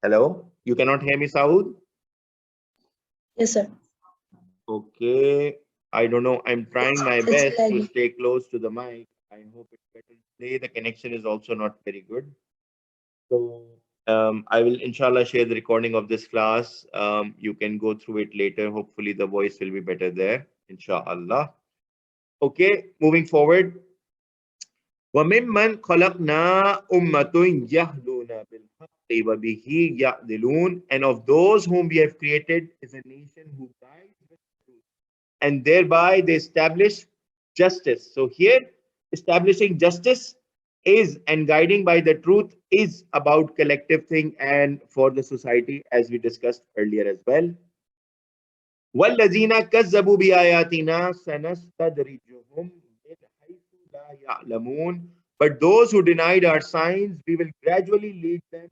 Hello? You cannot hear me, Saud? Yes, sir. Okay. I don't know. I'm trying my It's best to laggy. stay close to the mic. I hope it's better today. The connection is also not very good. So I will inshallah share the recording of this class. You can go through it later. Hopefully the voice will be better there. Inshallah. Okay, moving forward. وَمِمَّنْ خَلَقْنَا أُمَّةٌ يَهْدُونَ بِالْحَقِّ وَبِهِ يَعْدِلُونَ. And of those whom we have created is a nation who guides with truth, and thereby they establish justice. So here, establishing justice is and guiding by the truth is about collective thing and for the society, as we discussed earlier as well. وَالَّذِينَ كَذَّبُوا بِآيَاتِنَا سَنَسْتَدْرِجُهُمْ مِنْ حَيْثُ لَا يَعْلَمُونَ. But those who denied our signs, we will gradually lead them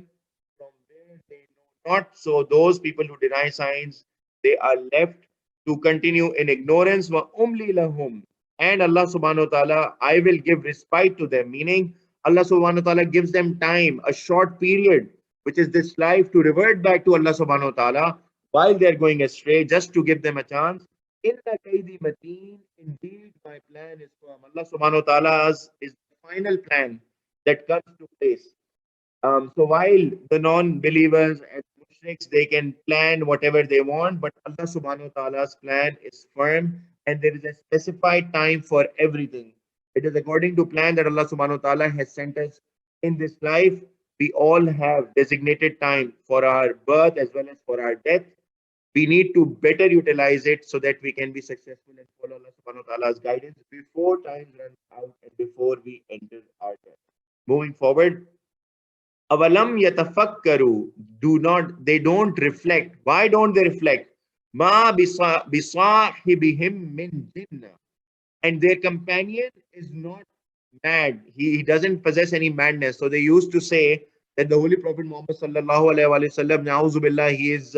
from where they know not. So those people who deny signs, they are left to continue in ignorance. وَأُمْلِي لَهُمْ. And Allah subhanahu wa ta'ala, I will give respite to them, meaning Allah subhanahu wa ta'ala gives them time, a short period, which is this life, to revert back to Allah subhanahu wa ta'ala while they're going astray, just to give them a chance. Inna kaydi mateen. Indeed, my plan is firm. Allah subhanahu wa ta'ala's is the final plan that comes to place. So while the non-believers and tricks, they can plan whatever they want, but Allah subhanahu wa ta'ala's plan is firm and there is a specified time for everything. It is according to plan that Allah subhanahu wa ta'ala has sent us in this life. We all have designated time for our birth as well as for our death. We need to better utilize it so that we can be successful and follow Allah subhanahu wa ta'ala's guidance before time runs out and before we enter our death. Moving forward, Avalam yatafakkaru, they don't reflect. Why don't they reflect? Ma bisahibihim min jinna. And their companion is not mad. He doesn't possess any madness. So they used to say that the Holy Prophet Muhammad sallallahu alaihi wasallam, na'uzu billah, he is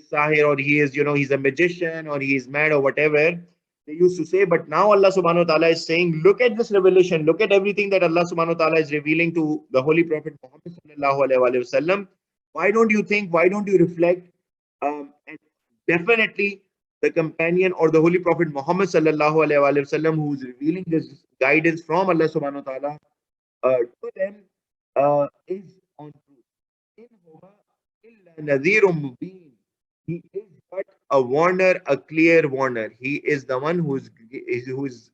sahir, or he is, he's a magician, or he is mad, or whatever they used to say. But now Allah subhanahu wa ta'ala is saying, look at this revelation, look at everything that Allah subhanahu wa ta'ala is revealing to the Holy Prophet Muhammad sallallahu alaihi wasallam. Why don't you think? Why don't you reflect? And definitely the companion or the Holy Prophet Muhammad sallallahu alaihi wasallam, who is revealing this guidance from Allah subhanahu wa ta'ala to them, is on truth. In huwa illa nadhirun mubin. He is but a warner, a clear warner. He is the one who is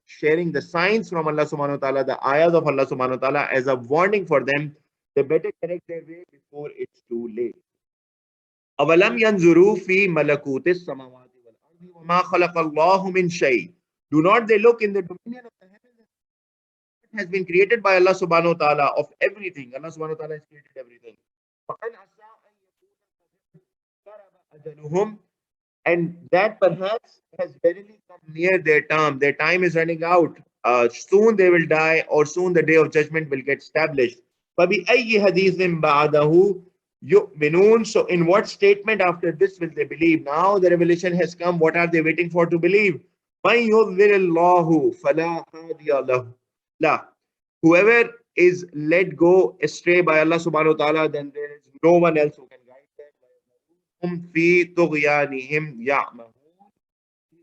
sharing the signs from Allah subhanahu wa ta'ala, the ayahs of Allah subhanahu wa ta'ala, as a warning for them. They better correct their way before it's too late. أَوَلَمْ يَنْظُرُوا فِي مَلَكُوتِ السَّمَاوَاتِ وَالْأَرْضِ وَمَا خَلَقَ اللَّهُ مِنْ شَيْءٍ. Do not they look in the dominion of the heavens? It has been created by Allah subhanahu wa ta'ala of everything. Allah subhanahu wa ta'ala has created everything. And that perhaps has verily come near their term. Their time is running out. Soon they will die, or soon the day of judgment will get established. فَبِأَيِّ حَدِيثٍ بَعْدَهُ يُؤْمِنُونَ. So in what statement after this will they believe? Now the revelation has come. What are they waiting for to believe? مَنْ يُضْلِلِ اللَّهُ فَلَا هَادِيَ لَهُ. Whoever is let go astray by Allah subhanahu wa ta'ala, then there is no one else who can guide them. فِي طُغْيَانِهِمْ يَعْمَهُونَ.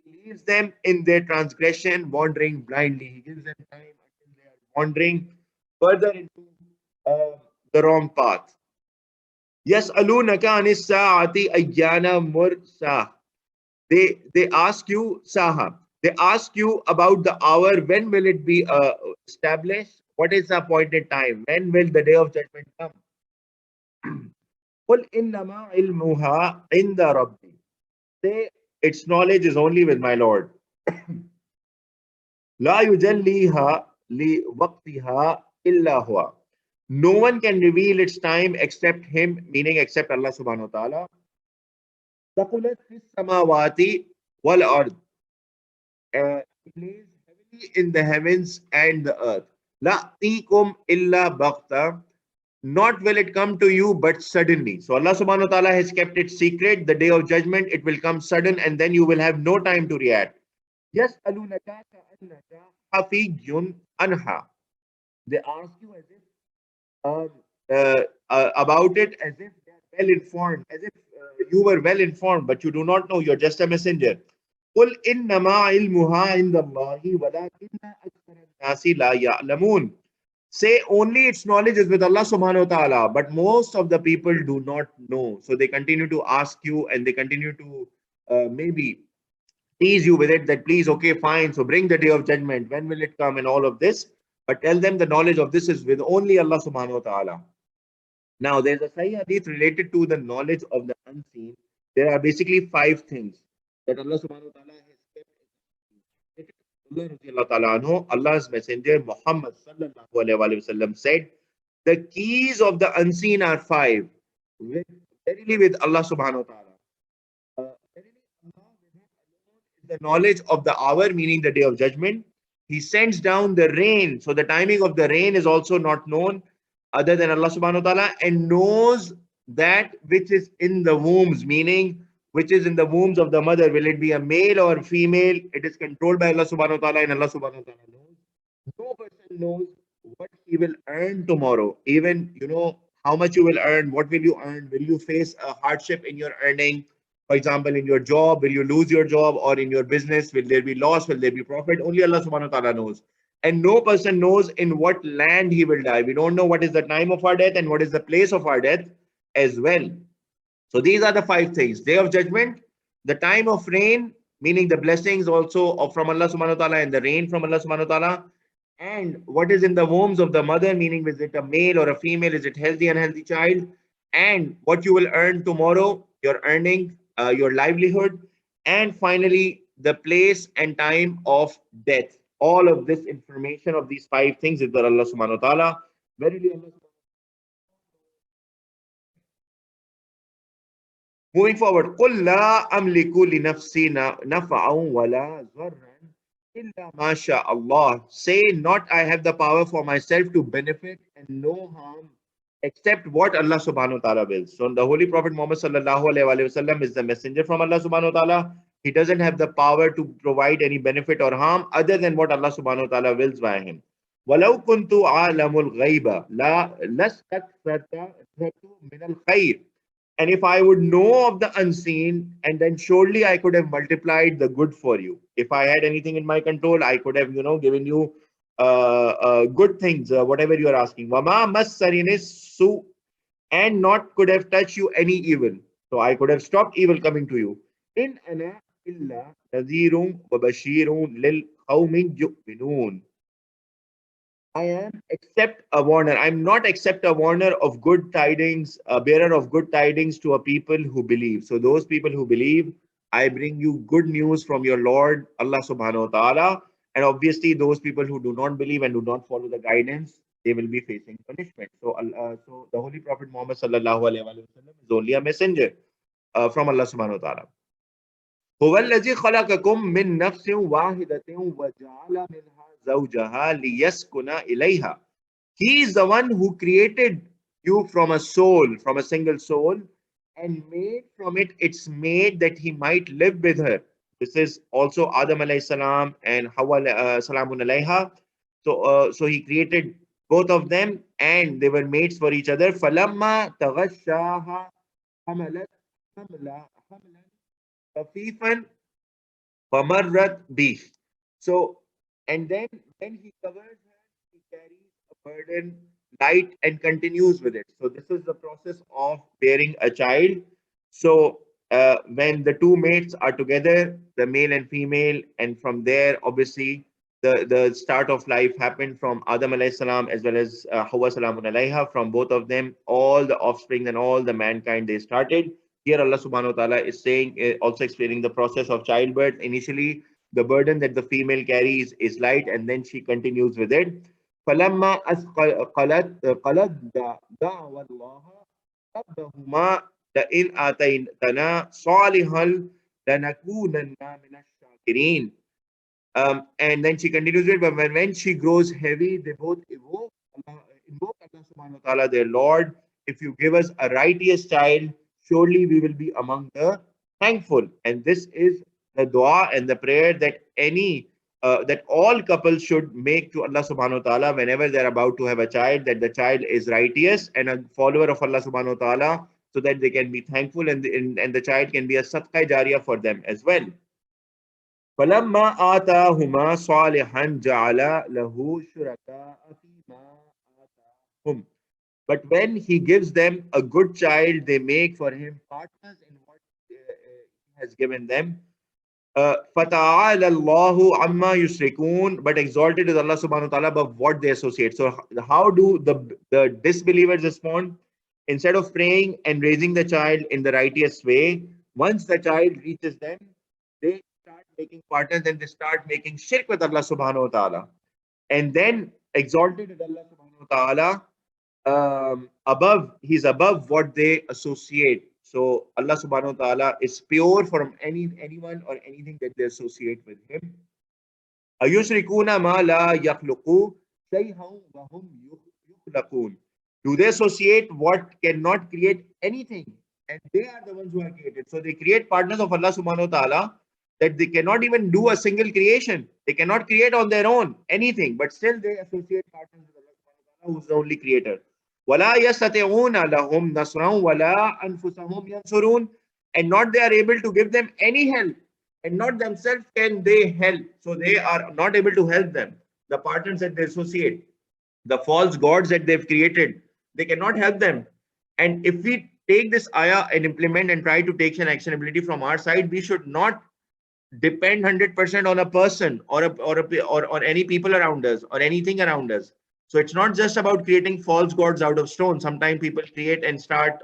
He leaves them in their transgression, wandering blindly. He gives them time until they are wandering further into the wrong path. يَسْأَلُونَكَ عَنِ السَّاعَةِ أَيَّانَ مُرْسَاهَا. They ask you, Saha. They ask you about the hour. When will it be established? What is the appointed time? When will the day of judgment come? قُلْ إِنَّمَا عِلْمُهَا عِنْدَ رَبِّي. Say, its knowledge is only with my Lord. لَا يُجَلِّيهَا لِوَقْتِهَا إِلَّا هُوَ. No one can reveal its time except him, meaning except Allah subhanahu wa ta'ala. ثَقُلَتْ فِي السَّمَاوَاتِ وَالْأَرْضِ. It lays heavily in the heavens and the earth. لَا تِيكُمْ إِلَّا بَغْتَةً. Not will it come to you but suddenly. So Allah subhanahu wa ta'ala has kept it secret. The day of judgment, it will come sudden, and then you will have no time to react. يَسْأَلُونَكَ كَأَنَّكَ حَفِيٌّ عَنْهَا. They ask you as if about it as if they are well informed, as if you were well informed, but you do not know. You're just a messenger. قُلْ إِنَّمَا عِلْمُهَا عِنْدَ اللَّهِ وَلَكِنَّ أَكْثَرَ النَّاسِ لَا يَعْلَمُونَ. Say only its knowledge is with Allah subhanahu wa ta'ala, but most of the people do not know. So they continue to ask you, and they continue to maybe tease you with it, that please, okay, fine, so bring the day of judgment. When will it come, and all of this? But tell them the knowledge of this is with only Allah subhanahu wa ta'ala. Now, there's a Sahih Hadith related to the knowledge of the unseen. There are basically 5 things that Allah subhanahu wa ta'ala has kept. Allah's messenger Muhammad sallallahu alaihi wasallam said, the keys of the unseen are 5. Verily with Allah subhanahu wa ta'ala. The knowledge of the hour, meaning the day of judgment. He sends down the rain. So the timing of the rain is also not known other than Allah subhanahu wa ta'ala, and knows that which is in the wombs, meaning which is in the wombs of the mother. Will it be a male or female? It is controlled by Allah subhanahu wa ta'ala, and Allah subhanahu wa ta'ala knows. No person knows what he will earn tomorrow. Even, how much you will earn, what will you earn? Will you face a hardship in your earning? For example, in your job, will you lose your job? Or in your business, will there be loss? Will there be profit? Only Allah subhanahu wa ta'ala knows. And no person knows in what land he will die. We don't know what is the time of our death and what is the place of our death as well. So these are the 5 things. Day of Judgment, the time of rain, meaning the blessings also from Allah subhanahu wa ta'ala and the rain from Allah subhanahu wa ta'ala, and what is in the wombs of the mother, meaning is it a male or a female, is it healthy, unhealthy child, and what you will earn tomorrow, your earning, your livelihood, and finally the place and time of death. All of this information of these 5 things is by Allah subhanahu wa ta'ala. Verily Allah. Moving forward, قُلْ لَا أَمْلِكُ لِنَفْسِي نَفْعًا وَلَا ضَرًّا إِلَّا مَا شَاءَ اللَّهُ. Say not, I have the power for myself to benefit and no harm except what Allah subhanahu wa ta'ala wills. So the Holy Prophet Muhammad sallallahu alayhi wa sallam is the messenger from Allah subhanahu wa ta'ala. He doesn't have the power to provide any benefit or harm other than what Allah subhanahu wa ta'ala wills by him. وَلَوْ كُنْتُ عَالَمُ الْغَيْبَ لَاسْتَكْثَرْتُ مِنَ الْخَيْرِ. And if I would know of the unseen, and then surely I could have multiplied the good for you. If I had anything in my control, I could have, given you good things, whatever you are asking. وَمَا مَسَّنِي السُّوءُ, and not could have touched you any evil. So I could have stopped evil coming to you. إِنْ أَنَا إِلَّا نَذِيرٌ وَبَشِيرٌ لِلْقَوْمِ يُؤْمِنُونَ. I am except a warner. I'm not except a warner of good tidings, a bearer of good tidings to a people who believe. So those people who believe, I bring you good news from your Lord, Allah subhanahu wa ta'ala. And obviously those people who do not believe and do not follow the guidance, they will be facing punishment. So the Holy Prophet Muhammad sallallahu alayhi wa sallam is only a messenger from Allah subhanahu wa ta'ala. هو الذي خلقكم من نفس واحدة وجعل منها زوجها ليسكن إليها. He is the one who created you from a soul, from a single soul, and made from it its mate that he might live with her. This is also Adam alayhi salam and Hawa salamun alayha. So he created both of them and they were mates for each other. فَلَمَّا تَغَشَّاهَا حَمَلَتْ حَمْلًا خَفِيفًا فَمَرَّتْ بِهِ. So, and then when he covers her, he carries a burden light and continues with it. So this is the process of bearing a child. So when the two mates are together, the male and female, and from there, obviously, the start of life happened from Adam alayhi salam as well as Hawa salamun alayha. From both of them, all the offspring and all the mankind, they started. Here Allah subhanahu wa ta'ala is saying, also explaining the process of childbirth. Initially, the burden that the female carries is light, and then she continues with it. فَلَمَّا أَثْقَلَتْ دَعْوَى اللَّهَ رَبَّهُمَا لَئِنْ آتَيْتَنَا صَالِحًا لَنَكُونَنَّ مِنَ الشَّاكِرِينَ. And then she continues with, but when she grows heavy, they both invoke Allah subhanahu wa ta'ala, their Lord. If you give us a righteous child, surely we will be among the thankful. And this is the dua and the prayer that that all couples should make to Allah subhanahu wa ta'ala whenever they're about to have a child, that the child is righteous and a follower of Allah subhanahu wa ta'ala, so that they can be thankful and the child can be a sadaqah jariyah for them as well. فَلَمَّا آتَاهُمَا صَالِحًا جَعَلَ لَهُ شُرَكَاءَ فِيمَا آتَاهُمْ. But when he gives them a good child, they make for him partners in what he has given them. فَتَعَالَى اللَّهُ عَمَّا يُشْرِكُونَ. But exalted is Allah subhanahu wa ta'ala above what they associate. So how do the disbelievers respond? Instead of praying and raising the child in the righteous way, once the child reaches them, they start making partners and they start making shirk with Allah subhanahu wa ta'ala. And then exalted is Allah subhanahu wa ta'ala. He's above what they associate. So Allah subhanahu wa ta'ala is pure from anyone or anything that they associate with him. أَيُشْرِكُونَ مَا لَا يَخْلُقُ شَيْئًا وَهُمْ يُخْلَقُونَ. Do they associate what cannot create anything? And they are the ones who are created. So they create partners of Allah subhanahu wa ta'ala that they cannot even do a single creation. They cannot create on their own anything, but still they associate partners with Allah subhanahu wa ta'ala, who is the only creator. وَلَا يَسْتَطِعُونَ لَهُمْ نَصْرًا وَلَا أَنفُسَهُمْ يَنْصُرُونَ. And not they are able to give them any help, and not themselves can they help. So they are not able to help them. The partners that they associate, the false gods that they've created, they cannot help them. And if we take this ayah and implement and try to take an actionability from our side. We should not depend 100% on a person or any people around us or anything around us. So it's not just about creating false gods out of stone. Sometimes people create and start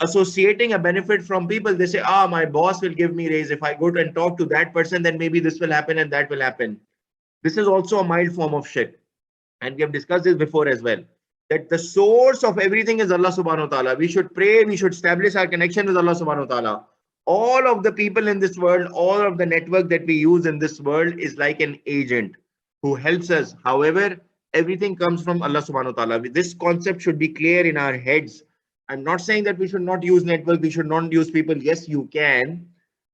associating a benefit from people. They say, my boss will give me raise. If I go and talk to that person, then maybe this will happen and that will happen. This is also a mild form of shirk. And we have discussed this before as well, that the source of everything is Allah subhanahu wa ta'ala. We should pray, we should establish our connection with Allah subhanahu wa ta'ala. All of the people in this world, all of the network that we use in this world is like an agent who helps us. However, everything comes from Allah subhanahu wa ta'ala. This concept should be clear in our heads. I'm not saying that we should not use network, we should not use people. Yes, you can,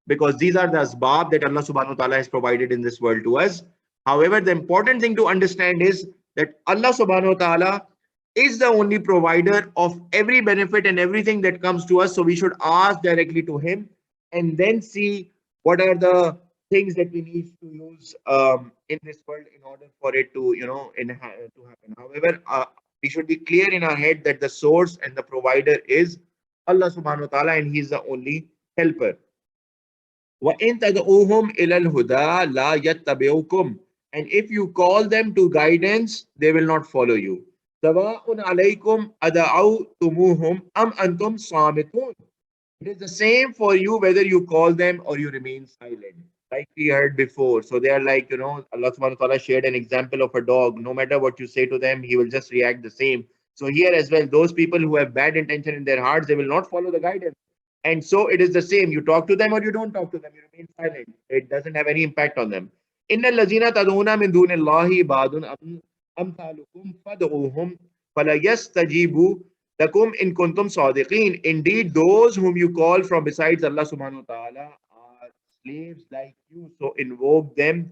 because these are the asbab that Allah subhanahu wa ta'ala has provided in this world to us. However, the important thing to understand is that Allah subhanahu wa ta'ala is the only provider of every benefit and everything that comes to us. So we should ask directly to him and then see what are the things that we need to use in this world in order for it to, to happen. However, we should be clear in our head that the source and the provider is Allah subhanahu wa ta'ala, and he is the only helper. وَإِن تَدْعُوهُمْ إِلَى الْهُدَى لَا يَتَّبِعُكُمْ. And if you call them to guidance, they will not follow you. سَوَاءٌ عَلَيْكُمْ أَدَعَوْتُمُوهُمْ أَمْ أَنْتُمْ صَامِتُونَ. It is the same for you whether you call them or you remain silent. Like we heard before. So they are like, Allah subhanahu wa ta'ala shared an example of a dog. No matter what you say to them, he will just react the same. So here as well, those people who have bad intention in their hearts, they will not follow the guidance. And so it is the same. You talk to them or you don't talk to them. You remain silent. It doesn't have any impact on them. إِنَّ الَّذِينَ تَدْعُونَ مِن دُونِ اللَّهِ عِبَادٌ أَمْثَالُكُمْ فَادْعُوهُمْ فَلَيَسْتَجِيبُوا لَكُمْ إِن كُنتُمْ صَادِقِينَ. Indeed, those whom you call from besides Allah subhanahu wa ta'ala are slaves like you. So invoke them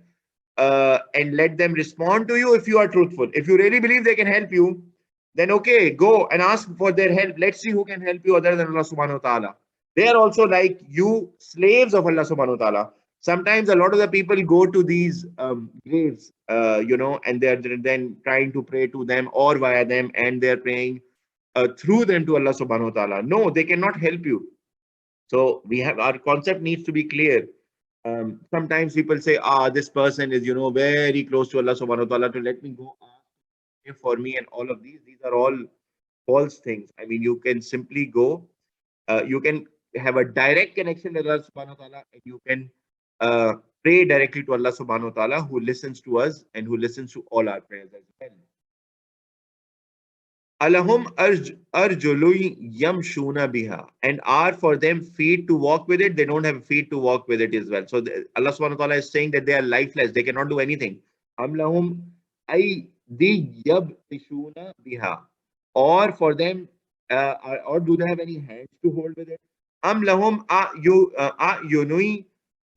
and let them respond to you if you are truthful. If you really believe they can help you, then okay, go and ask for their help. Let's see who can help you other than Allah subhanahu wa ta'ala. They are also like you, slaves of Allah subhanahu wa ta'ala. Sometimes a lot of the people go to these graves, and they're then trying to pray to them or via them, and they're praying through them to Allah subhanahu wa ta'ala. No, they cannot help you. So our concept needs to be clear. Sometimes people say, this person is, very close to Allah subhanahu wa ta'ala, to let me go ask for me, and all of these are all false things. I mean, you can simply go, you can have a direct connection with Allah subhanahu wa ta'ala, and you can pray directly to Allah subhanahu wa ta'ala, who listens to us and who listens to all our prayers as well. Alahum arjulu yamshuna biha, and are for them feet to walk with it. They don't have feet to walk with it as well. So Allah subhanahu wa ta'ala is saying that they are lifeless. They cannot do anything. Am lahum aydi yabtishuna biha, or for them, or do they have any hands to hold with it? Am lahum ayunui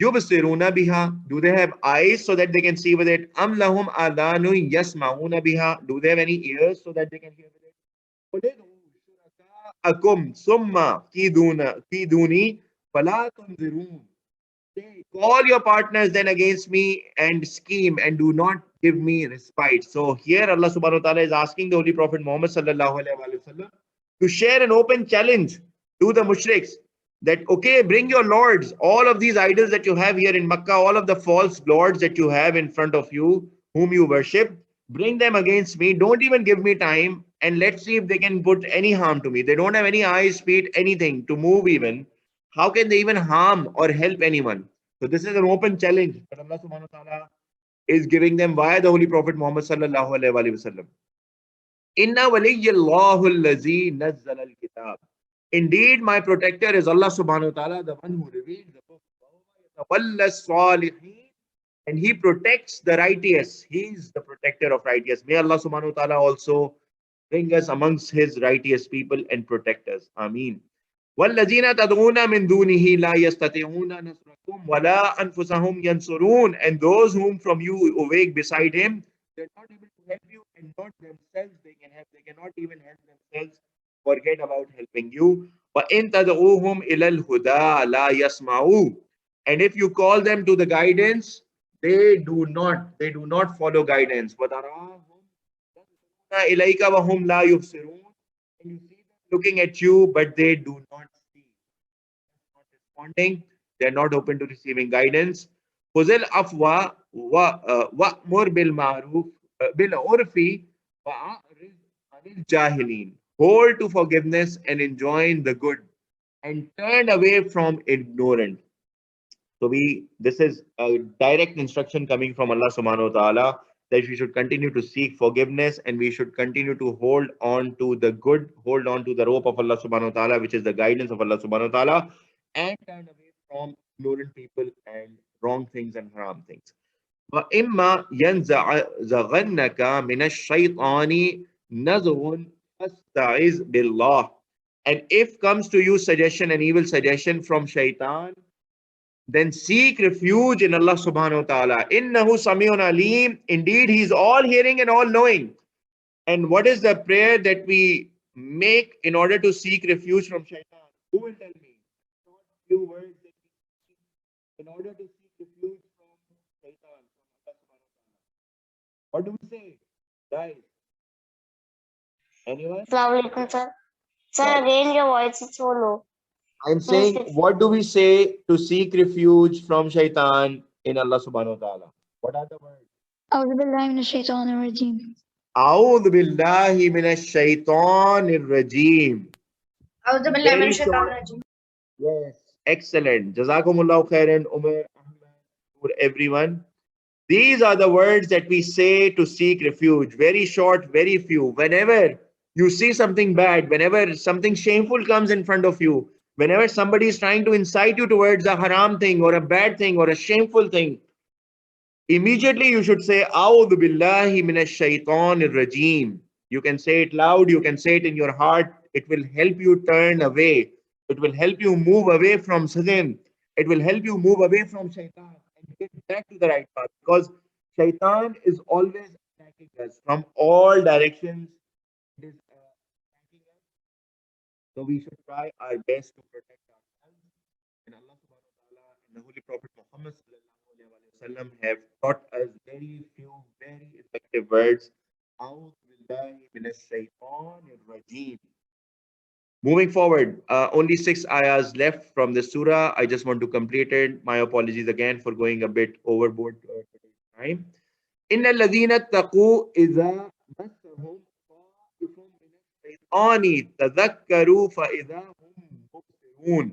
yubsiruna biha, do they have eyes so that they can see with it? Am lahum adanu yasmauna biha, do they have any ears so that they can hear with it? Call your partners then against me and scheme, and do not give me respite. So here Allah subhanahu wa ta'ala is asking the Holy Prophet Muhammad sallallahu alaihi wasallam to share an open challenge to the mushriks that, okay, bring your lords, all of these idols that you have here in Makkah, all of the false lords that you have in front of you, whom you worship, bring them against me. Don't even give me time, and let's see if they can put any harm to me. They don't have any eyes, feet, anything to move even. How can they even harm or help anyone? So this is an open challenge that Allah subhanahu wa ta'ala is giving them via the Holy Prophet Muhammad sallallahu alaihi wasallam. Inna waliyallahu allazi nazzala al-kitab. Indeed, my protector is Allah subhanahu wa ta'ala, the one who revealed the book. And he protects the righteous. He is the protector of righteous. May Allah subhanahu wa ta'ala also bring us amongst his righteous people and protect us. Ameen. وَالَّذِينَ تَدْعُونَ مِن دُونِهِ لَا يَسْتَطِيعُونَ نَصْرَكُمْ وَلَا أَنفُسَهُمْ يَنْصُرُونَ. And those whom from you awake beside him, they're not able to help you, and not themselves they can help. They cannot even help themselves. Forget about helping you. وَإِن تَدْعُوهُمْ إِلَى الْهُدَى لَا يَسْمَعُوا. And if you call them to the guidance, they do not follow guidance. وَتَرَاهُمْ إِلَيْكَ وَهُمْ لَا يُبْصِرُونَ. And you see them looking at you, but they do not see. Not responding. They're not open to receiving guidance. خُذِ الْعَفْوَ وَأْمُرْ بِالْمَعْرُوفِ بِالْعُرْفِ وَأَعْرِضْ عَنِ الْجَاهِلِينَ. Hold to forgiveness and enjoin the good, and turn away from ignorant. So this is a direct instruction coming from Allah subhanahu wa ta'ala, that we should continue to seek forgiveness, and we should continue to hold on to the good, hold on to the rope of Allah subhanahu wa ta'ala, which is the guidance of Allah subhanahu wa ta'ala, and turn away from ignorant people and wrong things and haram things. وَإِمَّا يَنزَغَنَّكَ مِنَ الشَّيْطَانِ نَزْغٌ فَاسْتَعِذْ بِاللَّهِ. And if comes to you suggestion, an evil suggestion from Shaytan, then seek refuge in Allah subhanahu wa ta'ala. Innahu Samiun Alim. Indeed, He is all hearing and all knowing. And what is the prayer that we make in order to seek refuge from Shaitan? Who will tell me? Not few words that we speak in order to seek refuge from Shaitan, from Allah subhanahu wa ta'ala. What do we say, guys? Anyone? Assalamu alaikum, sir. Sir, again your voice is so low. I'm saying, what do we say to seek refuge from Shaitan in Allah subhanahu wa ta'ala? What are the words? أعوذ بالله من الشيطان الرجيم. أعوذ بالله من الشيطان الرجيم. أعوذ بالله من الشيطان الرجيم. Yes, excellent. Jazakumullahu khairan, Umar, Ahmed, for everyone. These are the words that we say to seek refuge. Very short, very few. Whenever you see something bad, whenever something shameful comes in front of you, whenever somebody is trying to incite you towards a haram thing or a bad thing or a shameful thing, immediately you should say, A'udhu billahi minash shaitanir rajim. You can say it loud, you can say it in your heart. It will help you turn away. It will help you move away from sin. It will help you move away from shaitan and get back to the right path. Because shaitan is always attacking us from all directions. It is attacking us. So we should try our best to protect ourselves. And Allah subhanahu wa ta'ala and the Holy Prophet Muhammad sallallahu alaihi wasallam have taught us very few, very effective words. A'udhu billahi minash shaitanir rajim. Moving forward, only 6 ayahs left from the surah. I just want to complete it. My apologies again for going a bit overboard today's time. Inna alladhina taqoo idha massahum ta'ifun min ash-shaytani tadhakkaru fa idha hum mubsirun.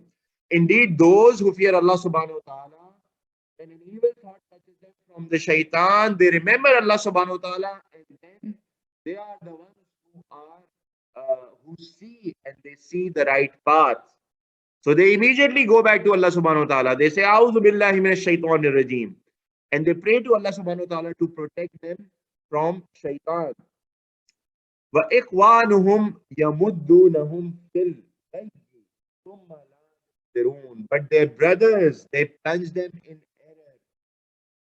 Indeed, those who fear Allah subhanahu wa ta'ala, when an evil thought touches them from the shaitan, they remember Allah subhanahu wa ta'ala, and then they are the ones who see, and they see the right path. So they immediately go back to Allah subhanahu wa ta'ala. They say, A'udhu billahi minash shaitanir rajim. And they pray to Allah subhanahu wa ta'ala to protect them from shaitan. Wa ikhwanuhum yamuddunahum fil ghayyi thumma la yubsirun. But their brothers, they plunge them in error,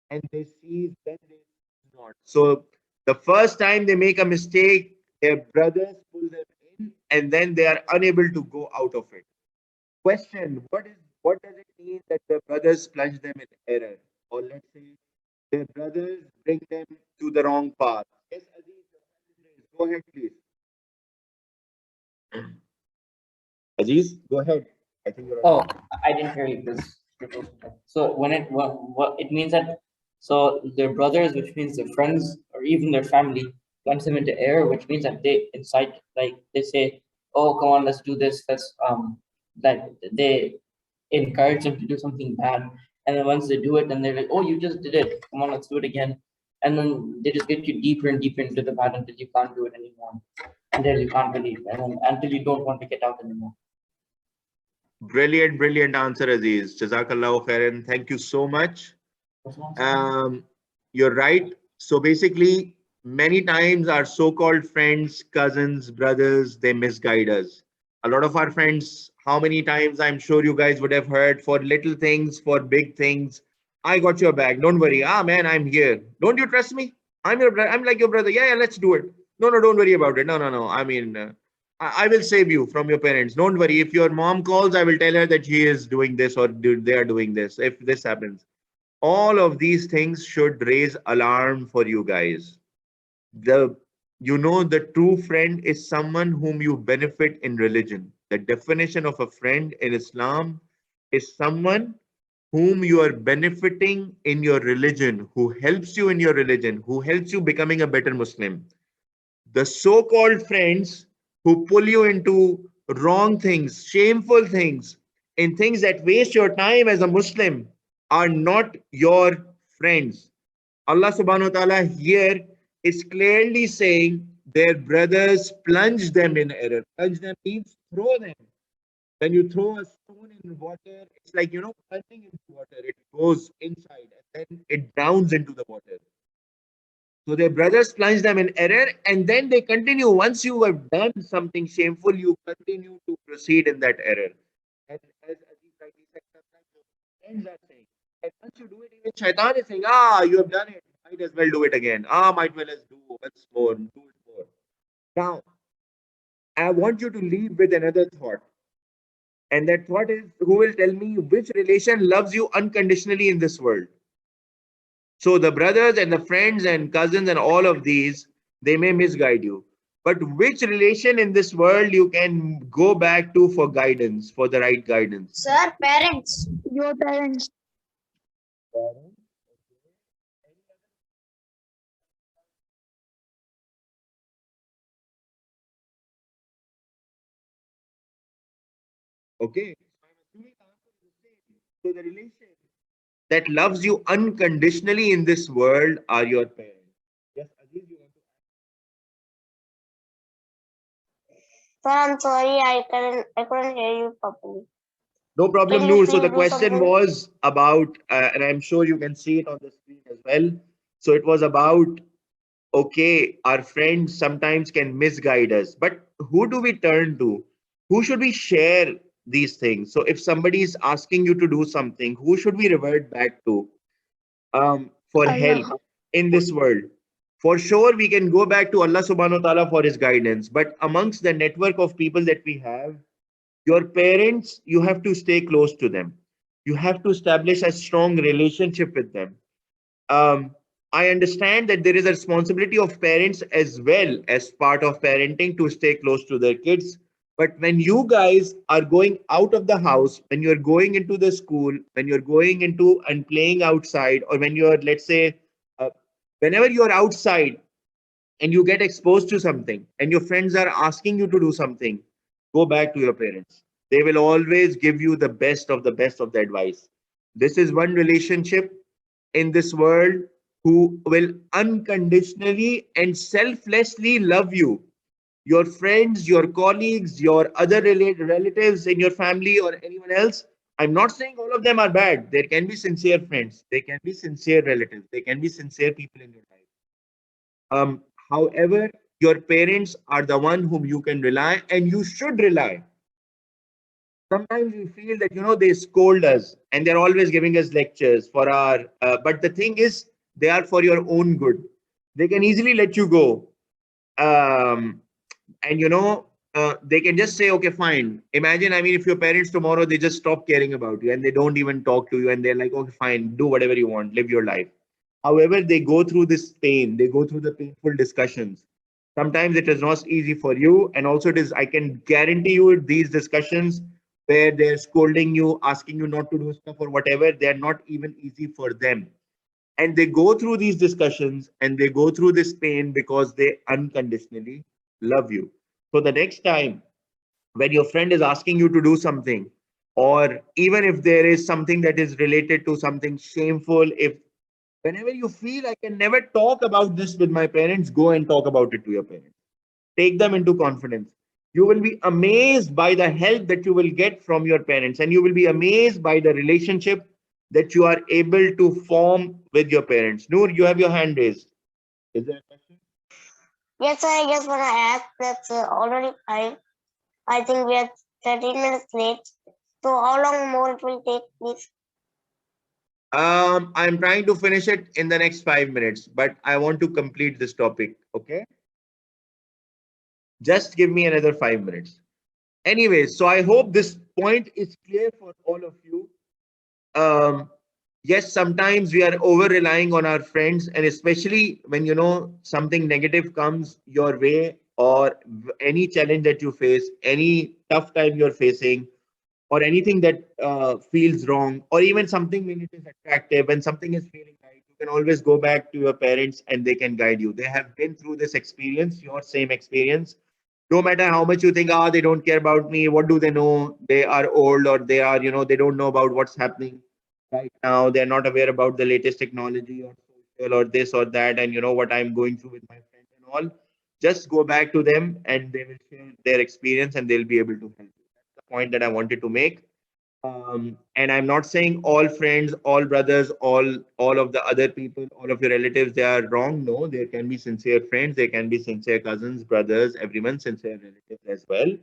and they see then they do not. So the first time they make a mistake, their brothers pull them in, and then they are unable to go out of it. Question: what does it mean that their brothers plunge them in error? Or let's say their brothers bring them to the wrong path. Yes, Aziz, go ahead, please. Aziz, go ahead. I think you're Oh, I didn't hear you. So when what it means that, so their brothers, which means their friends or even their family, plunge them into error, which means that they incite, like they say, oh, come on, let's do this. That they encourage them to do something bad. And then once they do it, then they're like, oh, you just did it. Come on, let's do it again. And then they just get you deeper and deeper into the bad until you can't do it anymore. Until you can't believe, and then until you don't want to get out anymore. Brilliant, brilliant answer, Aziz. Jazakallahu khairan. Thank you so much. You're right. So basically, many times our so-called friends, cousins, brothers, they misguide us. A lot of our friends, how many times I'm sure you guys would have heard, for little things, for big things, I got your back. Don't worry. Ah, man, I'm here. Don't you trust me? I'm your brother. I'm like your brother. Yeah, let's do it. No, don't worry about it. No. I mean, I will save you from your parents. Don't worry. If your mom calls, I will tell her that she is doing this or they are doing this. If this happens, all of these things should raise alarm for you guys. The you know the true friend is someone whom you benefit in religion. The definition of a friend in Islam is someone whom you are benefiting in your religion, who helps you in your religion, who helps you becoming a better Muslim. The so-called friends who pull you into wrong things, shameful things, in things that waste your time as a Muslim are not your friends. Allah subhanahu wa ta'ala here is clearly saying their brothers plunge them in error. Plunge them means throw them. When you throw a stone in water, it's like, plunging into water. It goes inside and then it drowns into the water. So their brothers plunge them in error and then they continue. Once you have done something shameful, you continue to proceed in that error. And as Aziz rightly said, sometimes your friends are saying, and once you do it, even Shaytan is saying, you have done it. Might as well do it again. Might well as do once more, do it more. Now, I want you to leave with another thought. And that thought is, who will tell me which relation loves you unconditionally in this world? So the brothers and the friends and cousins and all of these, they may misguide you. But which relation in this world you can go back to for guidance, for the right guidance? Sir, parents. Your parents. Okay. So the relation that loves you unconditionally in this world are your parents. Yes, Aziz, you want to Sir, I'm sorry, I couldn't hear you properly. No problem, Can you Noor. So please the do question something? was about, and I'm sure you can see it on the screen as well. So it was about, okay, our friends sometimes can misguide us, but who do we turn to? Who should we share these things? So if somebody is asking you to do something, who should we revert back to for help Allah. in this world? For sure, we can go back to Allah subhanahu wa ta'ala for his guidance. But amongst the network of people that we have, your parents, you have to stay close to them. You have to establish a strong relationship with them. Um, I understand that there is a responsibility of parents as well as part of parenting to stay close to their kids. But when you guys are going out of the house, when you're going into the school, when you're going into and playing outside, or when you're, let's say, uh, whenever you're outside and you get exposed to something and your friends are asking you to do something, go back to your parents. They will always give you the best of the advice. This is one relationship in this world who will unconditionally and selflessly love you. Your friends, your colleagues, your other relatives in your family or anyone else. I'm not saying all of them are bad. There can be sincere friends. There can be sincere relatives. There can be sincere people in your life. However, your parents are the one whom you can rely and you should rely. Sometimes we feel that they scold us and they're always giving us lectures for our but the thing is they are for your own good. They can easily let you go, um, and they can just say, okay, fine. Imagine, I mean, if your parents tomorrow they just stop caring about you and they don't even talk to you and they're like, okay, fine, do whatever you want, live your life. However, they go through this pain, they go through the painful discussions. Sometimes it is not easy for you, and also it is, I can guarantee you, these discussions where they're scolding you, asking you not to do stuff or whatever, they're not even easy for them. And they go through these discussions and they go through this pain because they unconditionally love you. So the next time when your friend is asking you to do something, or even if there is something that is related to something shameful, if whenever you feel I can never talk about this with my parents, go and talk about it to your parents. Take them into confidence. You will be amazed by the help that you will get from your parents, and you will be amazed by the relationship that you are able to form with your parents. Noor, you have your hand raised. Is there a question? Yes, sir, I just want to ask that's already 5. I think we are 13 minutes late. So how long more it will take, please? I'm trying to finish it in the next 5 minutes, but I want to complete this topic. Okay, just give me another 5 minutes. Anyways, so I hope this point is clear for all of you. Um, yes, sometimes we are over relying on our friends, and especially when something negative comes your way, or any challenge that you face, any tough time you're facing, or anything that feels wrong, or even something when it is attractive, when something is feeling right, you can always go back to your parents and they can guide you. They have been through this experience, your same experience. No matter how much you think, they don't care about me, what do they know? They are old, or they are, they don't know about what's happening right now. They're not aware about the latest technology or social or this or that, and what I'm going through with my friends and all. Just go back to them and they will share their experience and they'll be able to help you. That's the point that I wanted to make. And I'm not saying all friends, all brothers, all of the other people, all of your relatives, they are wrong. No, there can be sincere friends, there can be sincere cousins, brothers, everyone, sincere relatives as well.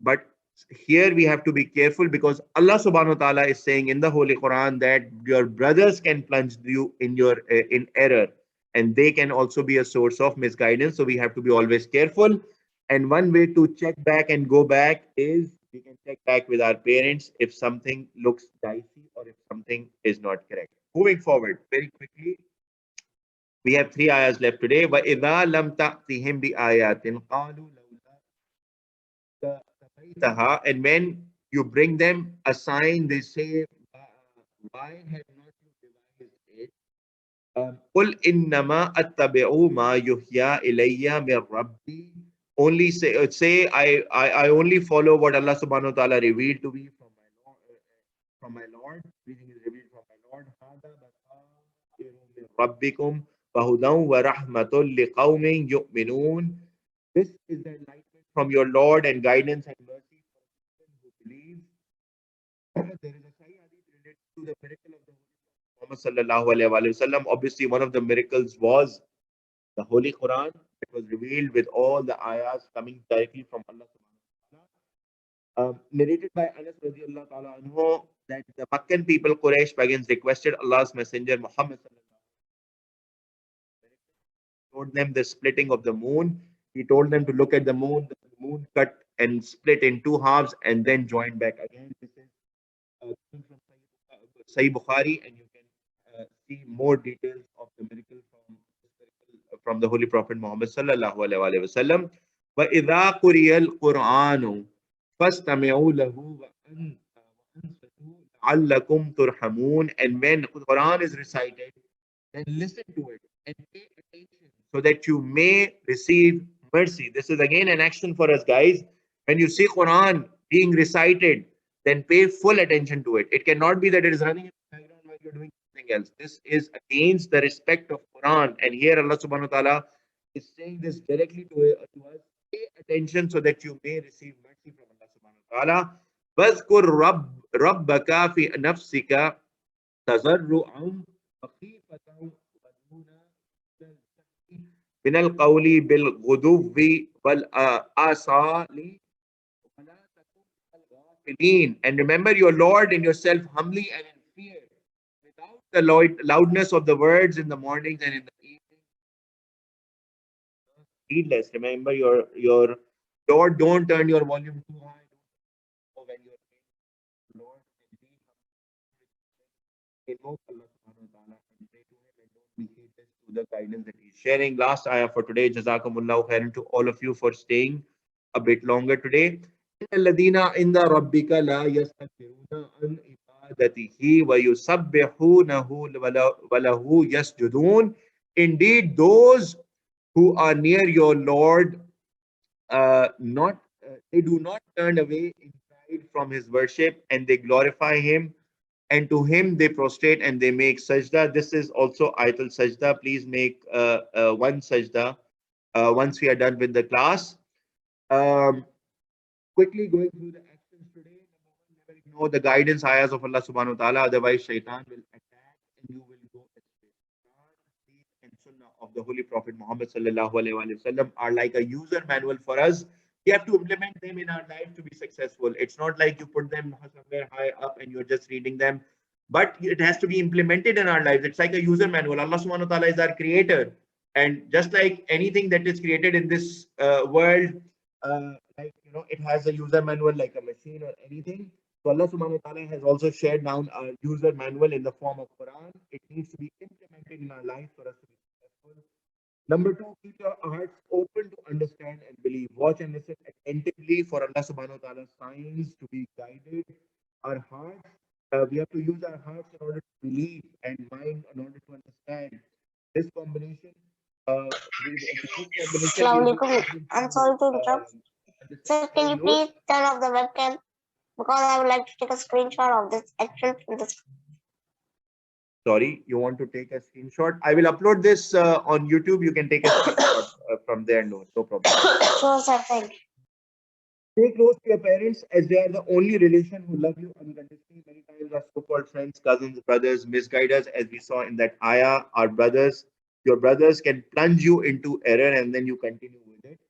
But here we have to be careful, because Allah subhanahu wa ta'ala is saying in the Holy Quran that your brothers can plunge you in your in error, and they can also be a source of misguidance. So we have to be always careful. And one way to check back and go back is we can check back with our parents if something looks dicey or if something is not correct. Moving forward very quickly, we have 3 ayahs left today. وَإِذَا لَمْ تَأْتِهِمْ بِآيَاتٍ قَالُوا and when you bring them a sign, they say, why have not you devised it? قُلْ إِنَّمَا أَتَّبِعُ مَا يُحْيَى إِلَيَّ مِنْ رَبِّي. Only say I only follow what Allah subhanahu wa ta'ala revealed to me from my Lord. Everything is revealed from my Lord. هَذَا بَصَائِرُ مِنْ رَبِّكُمْ وَهُدًى وَرَحْمَةٌ لِقَوْمٍ يُؤْمِنُونَ. This is the enlightenment from your Lord and guidance and mercy for people who believe. There is a Sahih Hadith related to the miracle of the Muhammad sallallahu alaihi wasallam. Obviously, one of the miracles was the Holy Quran. It was revealed with all the ayahs coming directly from Allah subhanahu wa ta'ala. Narrated by Anas radiallahu ta'ala anhu that the Meccan people, Quraysh pagans, requested Allah's messenger Muhammad sallallahu alaihi wasallam. Told them the splitting of the moon. He told them to look at the moon. The moon cut and split in two halves and then joined back again. This is coming from Sahih Bukhari, and you can see more details of the miracle from the Holy Prophet Muhammad sallallahu alaihi wasallam. وَإِذَا قُرِئَ الْقُرْآنُ فَاسْتَمِعُوا لَهُ وَأَنصِتُوا لَعَلَّكُمْ تُرْحَمُونَ. And when Quran is recited, then listen to it and pay attention so that you may receive mercy. This is again an action for us, guys. When you see Quran being recited, then pay full attention to it. It cannot be that it is running in the background while you're doing something else. This is against the respect of Quran. And here Allah subhanahu wa ta'ala is saying this directly to us. Pay attention so that you may receive mercy from Allah subhanahu wa ta'ala. وَاذْكُرْ رَبَّكَ فِي نَفْسِكَ تَضَرُّعًا وَخِيفَةً من القول بالغدو والآصال ولا تكن من الغافلين. And remember your Lord in yourself humbly and in fear, without the loudness of the words in the mornings and in the evening. Heedless. Remember your Lord. Don't turn your volume too high. When you're praying, Lord, invoke Allah subhanahu wa ta'ala and pray to him, and don't be heedless to the guidance that he's sharing. Last ayah for today. Jazakumullahu khairan to all of you for staying a bit longer today. الَّذِينَ عِنْدَ رَبِّكَ لَا يَسْتَكْبِرُونَ عَنْ عِبَادَتِهِ وَيُسَبِّحُونَهُ وَلَهُ يَسْجُدُونَ. Indeed, those who are near your Lord, they do not turn away in pride from his worship, and they glorify him, and to him they prostrate and they make sajda. This is also Ayatul Sajda. Please make one sajda once we are done with the class. Quickly going through the actions today. Never ignore the guidance ayahs of Allah subhanahu wa ta'ala, otherwise Shaytan will attack and you will go astray. Quran, and Sunnah of the Holy Prophet Muhammad sallallahu alaihi wasallam are like a user manual for us. We have to implement them in our life to be successful. It's not like you put them somewhere high up and you're just reading them, but it has to be implemented in our lives. It's like a user manual. Allah subhanahu wa ta'ala is our creator, and just like anything that is created in this world, it has a user manual like a machine or anything. So Allah subhanahu wa ta'ala has also shared down our user manual in the form of Quran. It needs to be implemented in our life for us to be successful. Number two, keep your hearts open to understand and believe. Watch and listen attentively for Allah subhanahu wa ta'ala's signs to be guided. Our hearts, we have to use our hearts in order to believe and mind in order to understand. This combination, this combination will be Assalamualaikum. able I'm to sorry to interrupt. Sir, can you please turn off the webcam? Because I would like to take a screenshot of this action from this. Sorry, you want to take a screenshot? I will upload this on YouTube. You can take a screenshot from there. No problem. Sure, sir. Thank you. Stay close to your parents as they are the only relation who love you unconditionally. Many times our so-called friends, cousins, brothers misguide us, as we saw in that ayah. Our brothers, your brothers can plunge you into error and then you continue with it.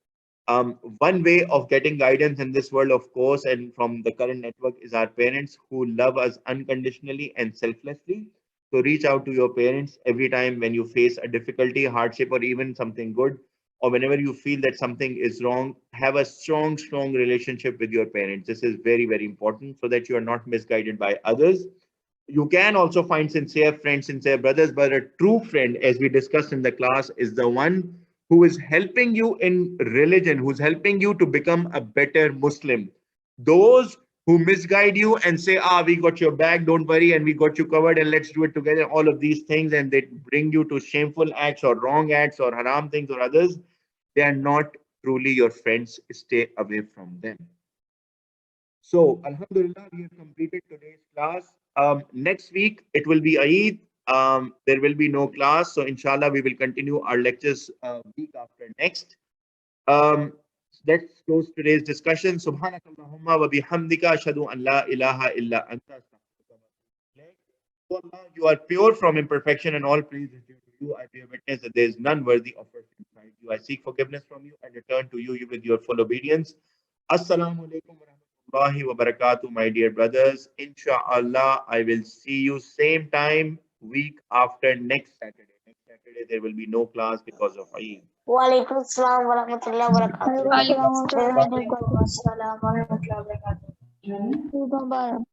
One way of getting guidance in this world, of course, and from the current network is our parents who love us unconditionally and selflessly. So reach out to your parents every time when you face a difficulty, hardship, or even something good, or whenever you feel that something is wrong. Have a strong relationship with your parents. This is very, very important so that you are not misguided by others. You can also find sincere friends, sincere brothers, but a true friend, as we discussed in the class, is the one who is helping you in religion, who's helping you to become a better Muslim. Those who misguide you and say, we got your back, don't worry, and we got you covered, and let's do it together, all of these things, and they bring you to shameful acts or wrong acts or haram things or others, they are not truly your friends. Stay away from them. So, Alhamdulillah, we have completed today's class. Next week, it will be Eid. There will be no class. So, inshallah, we will continue our lectures week after next. Let's close today's discussion. Subhanakallahumma wa bihamdika ashhadu an la ilaha illa anta astaghfiruka wa atubu ilayk. O Allah, you are pure from imperfection and all praise is due to you. I bear witness that there is none worthy of worship beside you. I seek forgiveness from you and return to you with your full obedience. Assalamu alaikum wa rahmatullahi wa barakatuh, my dear brothers. Insha'Allah, I will see you same time week after next Saturday. Next Saturday, there will be no class because of Eid. Walaikum assalam wa rahmatullahi wa barakatuh. Waalaikum assalam warahmatullahi wabarakatuh. Bye-bye.